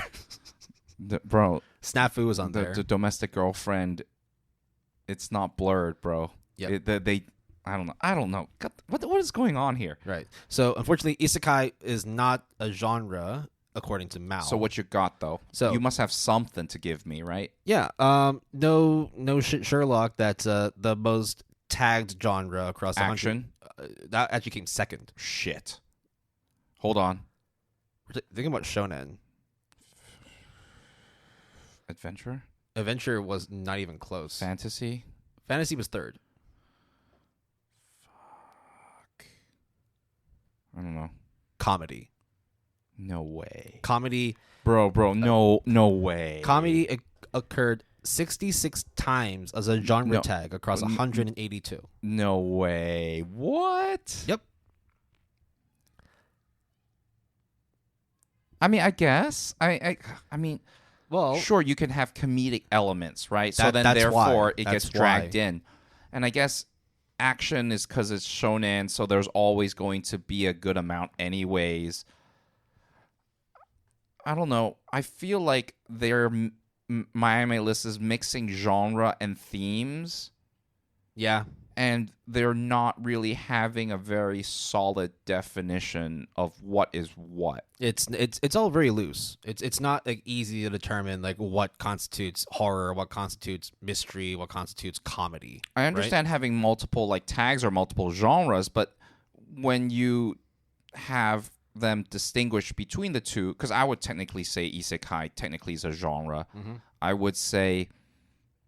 Bro, Snafu is on there. The Domestic Girlfriend, it's not blurred, bro. Yeah. I don't know. God, what is going on here? Right. So, unfortunately, isekai is not a genre, according to Mal. So what you got, though? So you must have something to give me, right? Yeah. No Sherlock. That's the most tagged genre across the Action. That actually came second. Shit. Hold on. We're thinking about shonen. Adventure? Adventure was not even close. Fantasy? Fantasy was third. Fuck. I don't know. Comedy. No way. Comedy. Bro, no way. Comedy occurred 66 times as a genre tag across 182. No way. What? Yep. I mean, I guess. I mean, well, sure, you can have comedic elements, right? So then, that's therefore, why. it That's gets dragged in. And I guess action is because it's shonen, so there's always going to be a good amount anyways. I don't know. I feel like my anime list is mixing genre and themes. Yeah. And they're not really having a very solid definition of what is what. It's all very loose. It's not like easy to determine like what constitutes horror, what constitutes mystery, what constitutes comedy. I understand having multiple like tags or multiple genres, but when you have them distinguished between the two, because I would technically say isekai technically is a genre. Mm-hmm. I would say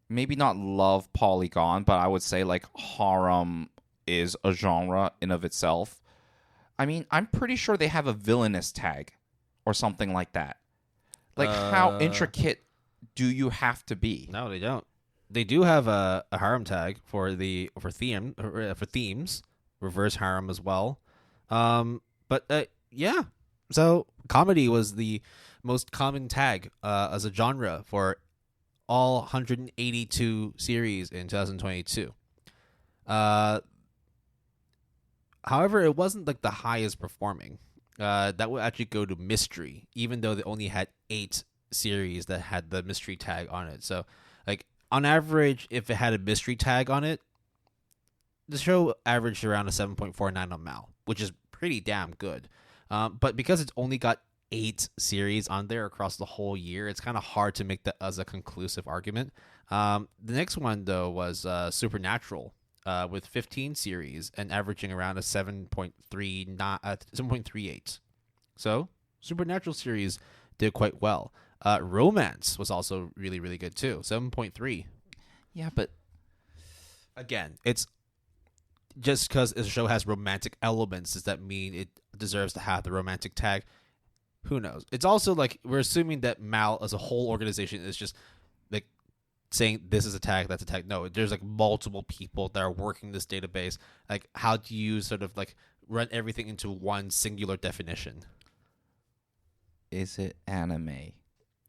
maybe not love polygon, but I would say like harem is a genre in of itself. I mean, I'm pretty sure they have a villainous tag or something like that. Like how intricate do you have to be? No, they don't. They do have a harem tag for themes, reverse harem as well. But yeah. So comedy was the most common tag as a genre for all 182 series in 2022. However, it wasn't like the highest performing. That would actually go to mystery, even though they only had 8 series that had the mystery tag on it. So, like on average, if it had a mystery tag on it, the show averaged around a 7.49 on Mal, which is pretty damn good. But because it's only got 8 series on there across the whole year, it's kind of hard to make that as a conclusive argument. The next one, though, was Supernatural with 15 series and averaging around a 7.38. So Supernatural series did quite well. Romance was also really, really good, too. 7.3. Yeah, but again, it's just because a show has romantic elements, does that mean it deserves to have the romantic tag? Who knows? It's also like we're assuming that Mal as a whole organization is just like saying this is a tag, that's a tag. No, there's like multiple people that are working this database. Like, how do you sort of like run everything into one singular definition? Is it anime?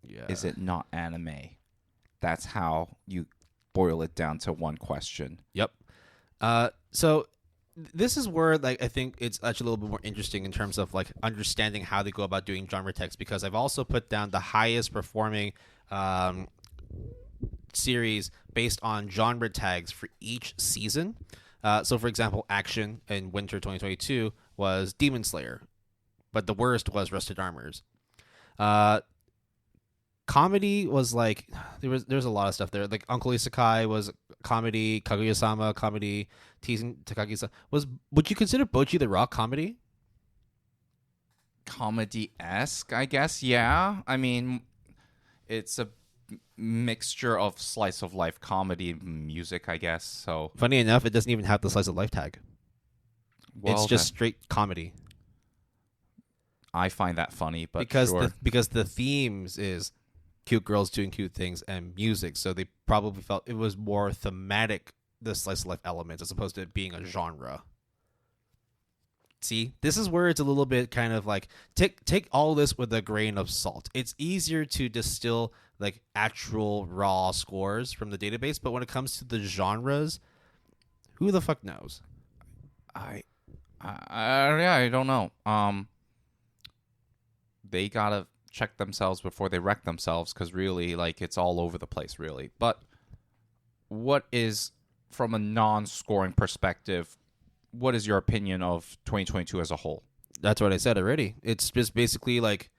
Yeah. Is it not anime? That's how you boil it down to one question. Yep. So this is where like I think it's actually a little bit more interesting in terms of like understanding how they go about doing genre text, because I've also put down the highest performing series based on genre tags for each season. So for example, action in winter 2022 was Demon Slayer, but the worst was Rusted Armors. Comedy was like there's a lot of stuff there. Like Uncle Isekai was comedy, Kaguya-sama comedy, Teasing Takagi-san would you consider Bocchi the Rock comedy? Comedy-esque, I guess. Yeah. I mean, it's a mixture of slice of life comedy music, I guess. So funny enough, it doesn't even have the slice of life tag. Well, it's just straight comedy. I find that funny, but because sure. because the themes is cute girls doing cute things and music, so they probably felt it was more thematic, the slice of life elements, as opposed to it being a genre. See, this is where it's a little bit kind of like take all this with a grain of salt. It's easier to distill like actual raw scores from the database, but when it comes to the genres, who the fuck knows? I don't know. They gotta check themselves before they wreck themselves, because really, like, it's all over the place, really. But what is, from a non-scoring perspective, what is your opinion of 2022 as a whole? That's what I said already. It's just basically like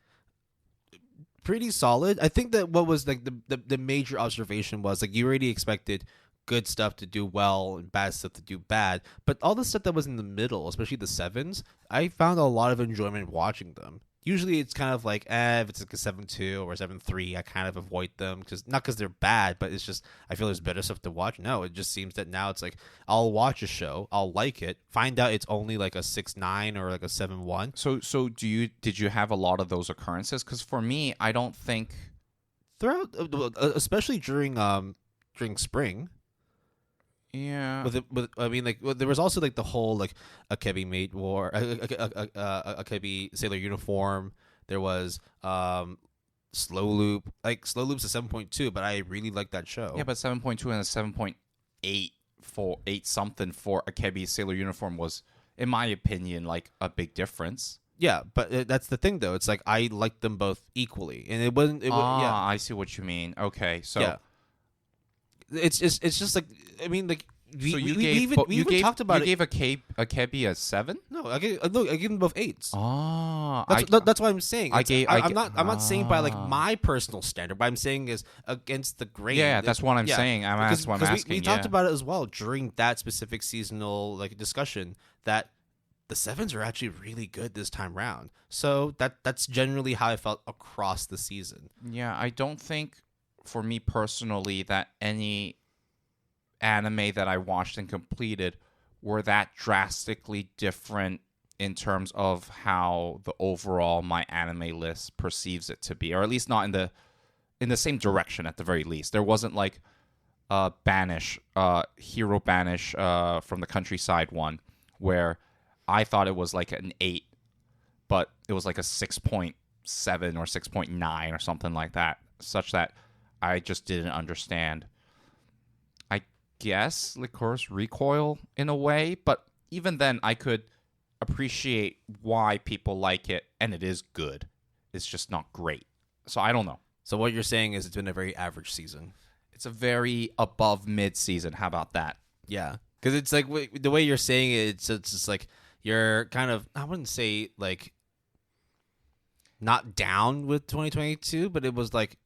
pretty solid. I think that what was like the major observation was like you already expected good stuff to do well and bad stuff to do bad, but all the stuff that was in the middle, especially the sevens, I found a lot of enjoyment watching them. Usually it's kind of like, if it's like a 7-2 or 7-3, I kind of avoid them because they're bad, but it's just I feel there's better stuff to watch. No, it just seems that now it's like I'll watch a show, I'll like it, find out it's only like a 6-9 or like a 7-1. So did you have a lot of those occurrences? Because for me, I don't think Throughout, especially during spring. Yeah. I mean, like there was also like the whole like Akebi mate war, Akebi sailor uniform. There was Slow Loop. Like Slow Loop's a 7.2, but I really like that show. Yeah, but 7.2 and a 7.8 for 8 something for Akebi sailor uniform was, in my opinion, like a big difference. Yeah, but that's the thing though. It's like I liked them both equally, and it wasn't. Yeah, I see what you mean. Okay, so. Yeah. It's just like I mean like so you even talked about it. You gave Akebi a 7? No, I gave them both 8s. That's what I'm saying. I'm not saying by like my personal standard, but I'm saying is against the grain. Yeah, that's what I'm saying. That's what I'm asking. We talked about it as well during that specific seasonal like discussion that the 7s are actually really good this time round. So that's generally how I felt across the season. Yeah, I don't think, for me personally, that any anime that I watched and completed were that drastically different in terms of how the overall my anime list perceives it to be, or at least not in the same direction at the very least. There wasn't like Banish, Hero Banish from the Countryside one, where I thought it was like an 8, but it was like a 6.7 or 6.9 or something like that, such that I just didn't understand. I guess Licourse Recoil in a way, but even then I could appreciate why people like it, and it is good. It's just not great. So I don't know. So what you're saying is it's been a very average season. It's a very above mid season. How about that? Yeah, because it's like the way you're saying it, it's just like you're kind of, I wouldn't say like not down with 2022, but it was like,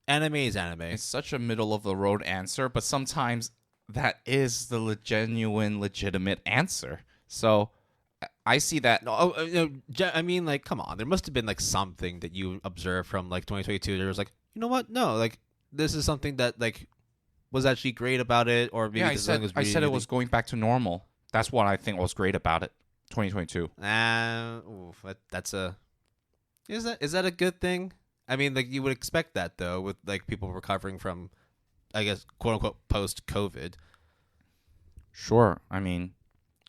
anime is anime. It's such a middle of the road answer, but sometimes that is the genuine, legitimate answer. So I see that. I mean, like, come on. There must have been like something that you observed from like 2022. There was like, you know what? No, like this is something that like was actually great about it, or maybe I said it was going back to normal. That's what I think was great about it. 2022. That's a. Is that a good thing? I mean, like you would expect that though, with like people recovering from, I guess, quote unquote, post COVID. Sure. I mean,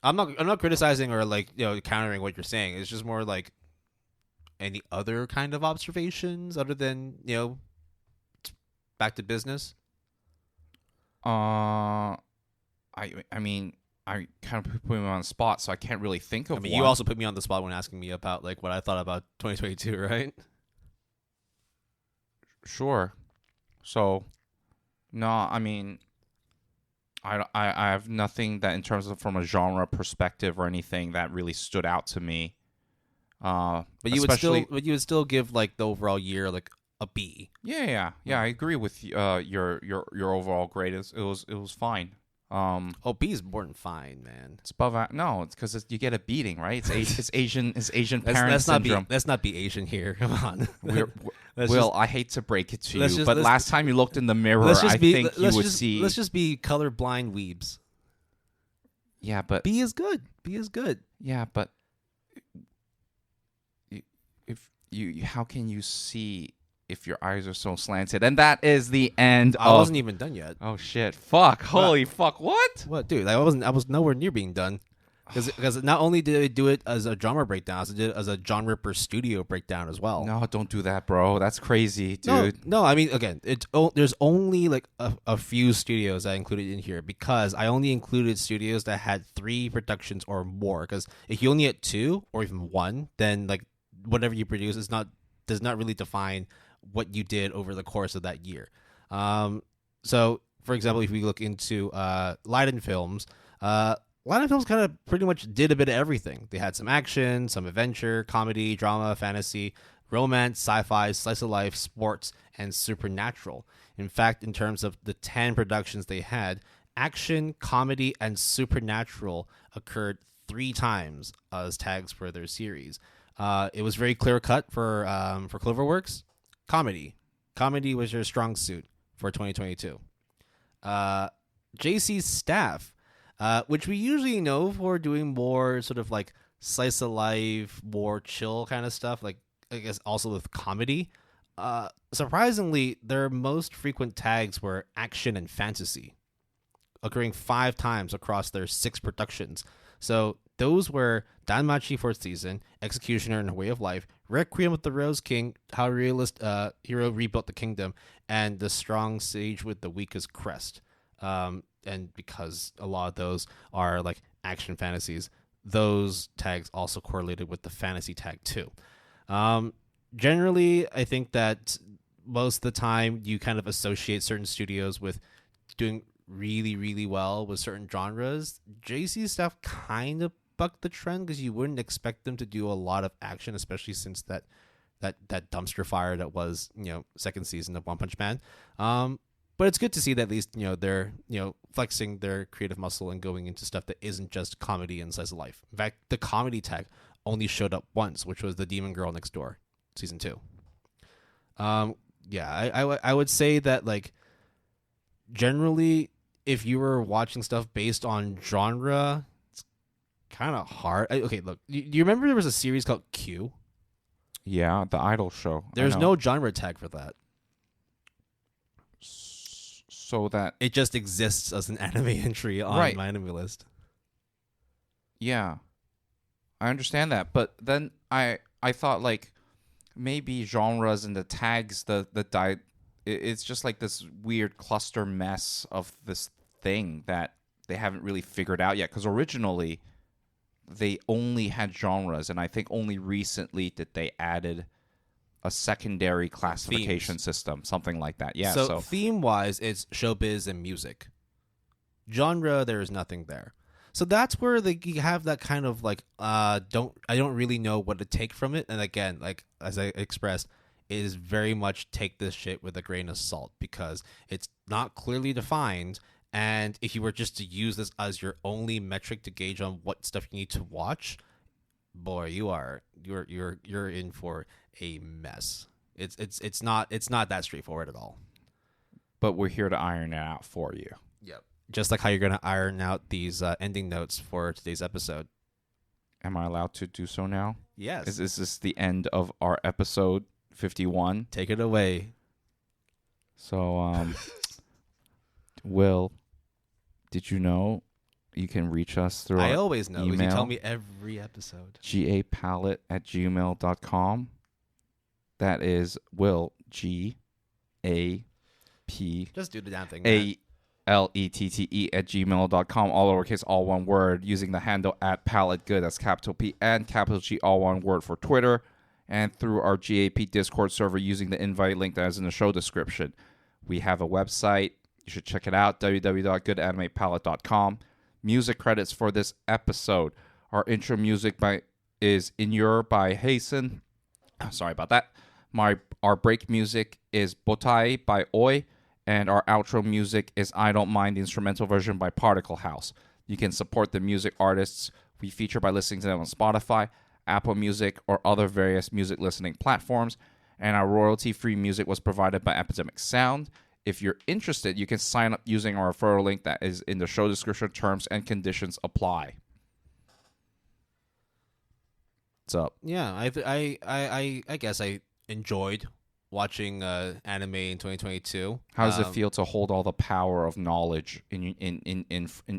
I'm not criticizing or like countering what you're saying. It's just more like any other kind of observations other than back to business. I mean, I kind of put me on the spot, so I can't really think of one. You also put me on the spot when asking me about like what I thought about 2022, right? Sure. So, no, I mean, I have nothing that in terms of from a genre perspective or anything that really stood out to me. But you would still give like the overall year like a B. Yeah. I agree with your overall grade. It was fine. B is more than fine, man. It's above. No, it's because you get a beating, right? It's Asian parent syndrome. Let's not be Asian here. Come on. I hate to break it to you, but last time you looked in the mirror, I think you would see. Let's just be colorblind weebs. Yeah, but B is good. B is good. Yeah, but how can you see if your eyes are so slanted? And that is the end. I wasn't even done yet. Oh shit! Fuck! Holy fuck! What? What, dude? I was nowhere near being done. Because not only did they do it as a genre breakdown, they did it as a genre per studio breakdown as well. No, don't do that, bro. That's crazy, No, dude. no. I mean, again, there's only like a few studios I included in here because I only included studios that had 3 productions or more. Because if you only had 2 or even 1, then like whatever you produce does not really define what you did over the course of that year. So for example, if we look into Leiden Films, Leiden Films kind of pretty much did a bit of everything. They had some action, some adventure, comedy, drama, fantasy, romance, sci-fi, slice of life, sports, and supernatural. In fact, in terms of the 10 productions they had, action, comedy, and supernatural occurred 3 times as tags for their series. It was very clear cut for Cloverworks. Comedy was your strong suit for 2022. JC's staff, which we usually know for doing more sort of like slice of life, more chill kind of stuff, like I guess also with comedy. Surprisingly, their most frequent tags were action and fantasy, occurring 5 times across their 6 productions. So those were Danmachi Fourth Season, Executioner and Her Way of Life, Requiem with the Rose King, How a Realist Hero Rebuilt the Kingdom, and The Strong Sage with the Weakest Crest. And because a lot of those are like action fantasies, those tags also correlated with the fantasy tag too. Generally, I think that most of the time you kind of associate certain studios with doing really, really well with certain genres. JC's stuff kind of bucked the trend because you wouldn't expect them to do a lot of action, especially since that dumpster fire that was, second season of One Punch Man. But it's good to see that at least, they're, flexing their creative muscle and going into stuff that isn't just comedy and slice of life. In fact, the comedy tag only showed up once, which was The Demon Girl Next Door, season 2. I would say that, like, generally, if you were watching stuff based on genre, it's kind of hard. Okay, look, do you remember there was a series called Q? Yeah, the Idol show. There's no genre tag for that. So that it just exists as an anime entry on my anime list. Yeah, I understand that, but then I thought like maybe genres and the tags it's just like this weird cluster mess of this thing that they haven't really figured out yet. Because originally they only had genres, and I think only recently did they added a secondary classification system, something like that. Yeah. So theme-wise, it's showbiz and music. Genre, there is nothing there. So that's where you have that kind of like I don't really know what to take from it. And again, like as I expressed, it is very much take this shit with a grain of salt because it's not clearly defined. And if you were just to use this as your only metric to gauge on what stuff you need to watch, boy, you're in for a mess. It's not that straightforward at all. But we're here to iron it out for you. Yep. Just like how you're gonna iron out these ending notes for today's episode. Am I allowed to do so now? Yes. Is this the end of our episode 51? Take it away. So, Will, did you know you can reach us through I always know, email? You tell me every episode. gapalette@gmail.com. That is Will, G-A-P. Just do the damn thing. ALETTE@gmail.com, all lowercase, all one word, using the handle @PaletteGood, that's capital P and capital G, all one word for Twitter, and through our GAP Discord server using the invite link that is in the show description. We have a website. You should check it out, www.goodanimepalette.com. Music credits for this episode. Our intro music is In Your by Hasten. Sorry about that. Our break music is Botai by Oi. And our outro music is I Don't Mind, the instrumental version by Particle House. You can support the music artists we feature by listening to them on Spotify, Apple Music, or other various music listening platforms. And our royalty-free music was provided by Epidemic Sound. If you're interested, you can sign up using our referral link that is in the show description. Terms and conditions apply. What's up? Yeah, I guess I enjoyed watching anime in 2022. How does it feel to hold all the power of knowledge in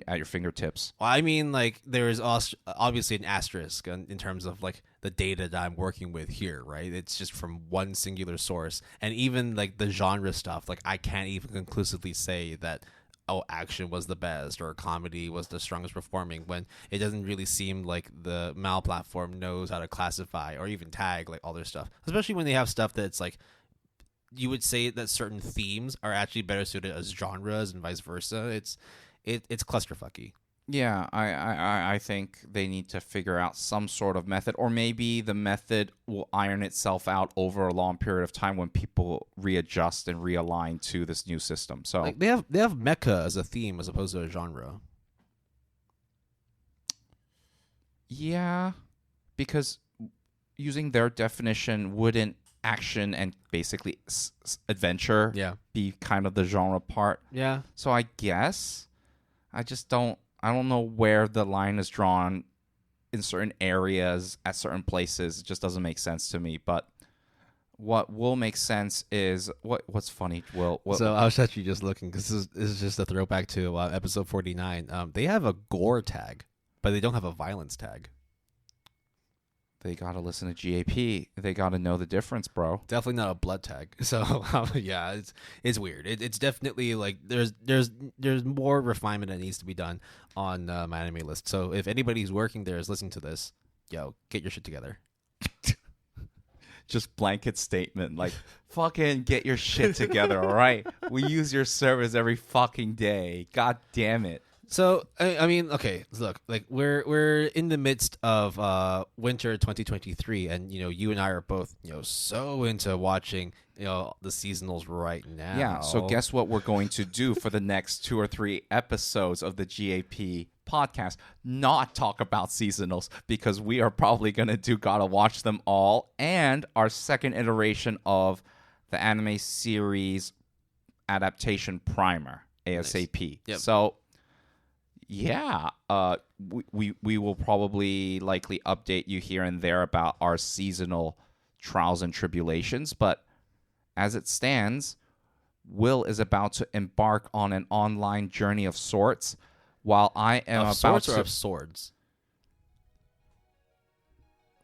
at your fingertips? Well, I mean, like there is also obviously an asterisk in terms of like the data that I'm working with here, right? It's just from one singular source, and even like the genre stuff, like I can't even conclusively say that action was the best or comedy was the strongest performing when it doesn't really seem like the Mal platform knows how to classify or even tag like all their stuff, especially when they have stuff that's like you would say that certain themes are actually better suited as genres and vice versa. It's clusterfucky. Yeah, I think they need to figure out some sort of method, or maybe the method will iron itself out over a long period of time when people readjust and realign to this new system. So like they have mecha as a theme as opposed to a genre. Yeah, because using their definition, wouldn't action and basically adventure be kind of the genre part? Yeah. So I guess I don't know where the line is drawn in certain areas at certain places. It just doesn't make sense to me. But what will make sense is what's funny, Will. So I was actually just looking because this is just a throwback to episode 49. They have a gore tag, but they don't have a violence tag. They gotta listen to GAP. They gotta know the difference, bro. Definitely not a blood tag. So yeah, it's weird. It's definitely like there's more refinement that needs to be done on my anime list. So if anybody who's working there is listening to this, yo, get your shit together. Just blanket statement, like fucking get your shit together, all right? We use your service every fucking day. God damn it. So I mean, okay, look, like we're in the midst of winter 2023, and you and I are both so into watching the seasonals right now. Yeah. So guess what we're going to do for the next 2 or 3 episodes of the GAP podcast? Not talk about seasonals, because we are probably gonna gotta watch them all, and our second iteration of the anime series adaptation primer ASAP. Nice. Yep. So. Yeah, we will probably likely update you here and there about our seasonal trials and tribulations, but as it stands, Will is about to embark on an online journey of sorts, while I am of about sorts to... or of swords?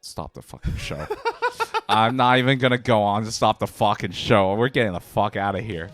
Stop the fucking show. I'm not even going to go on to stop the fucking show. We're getting the fuck out of here.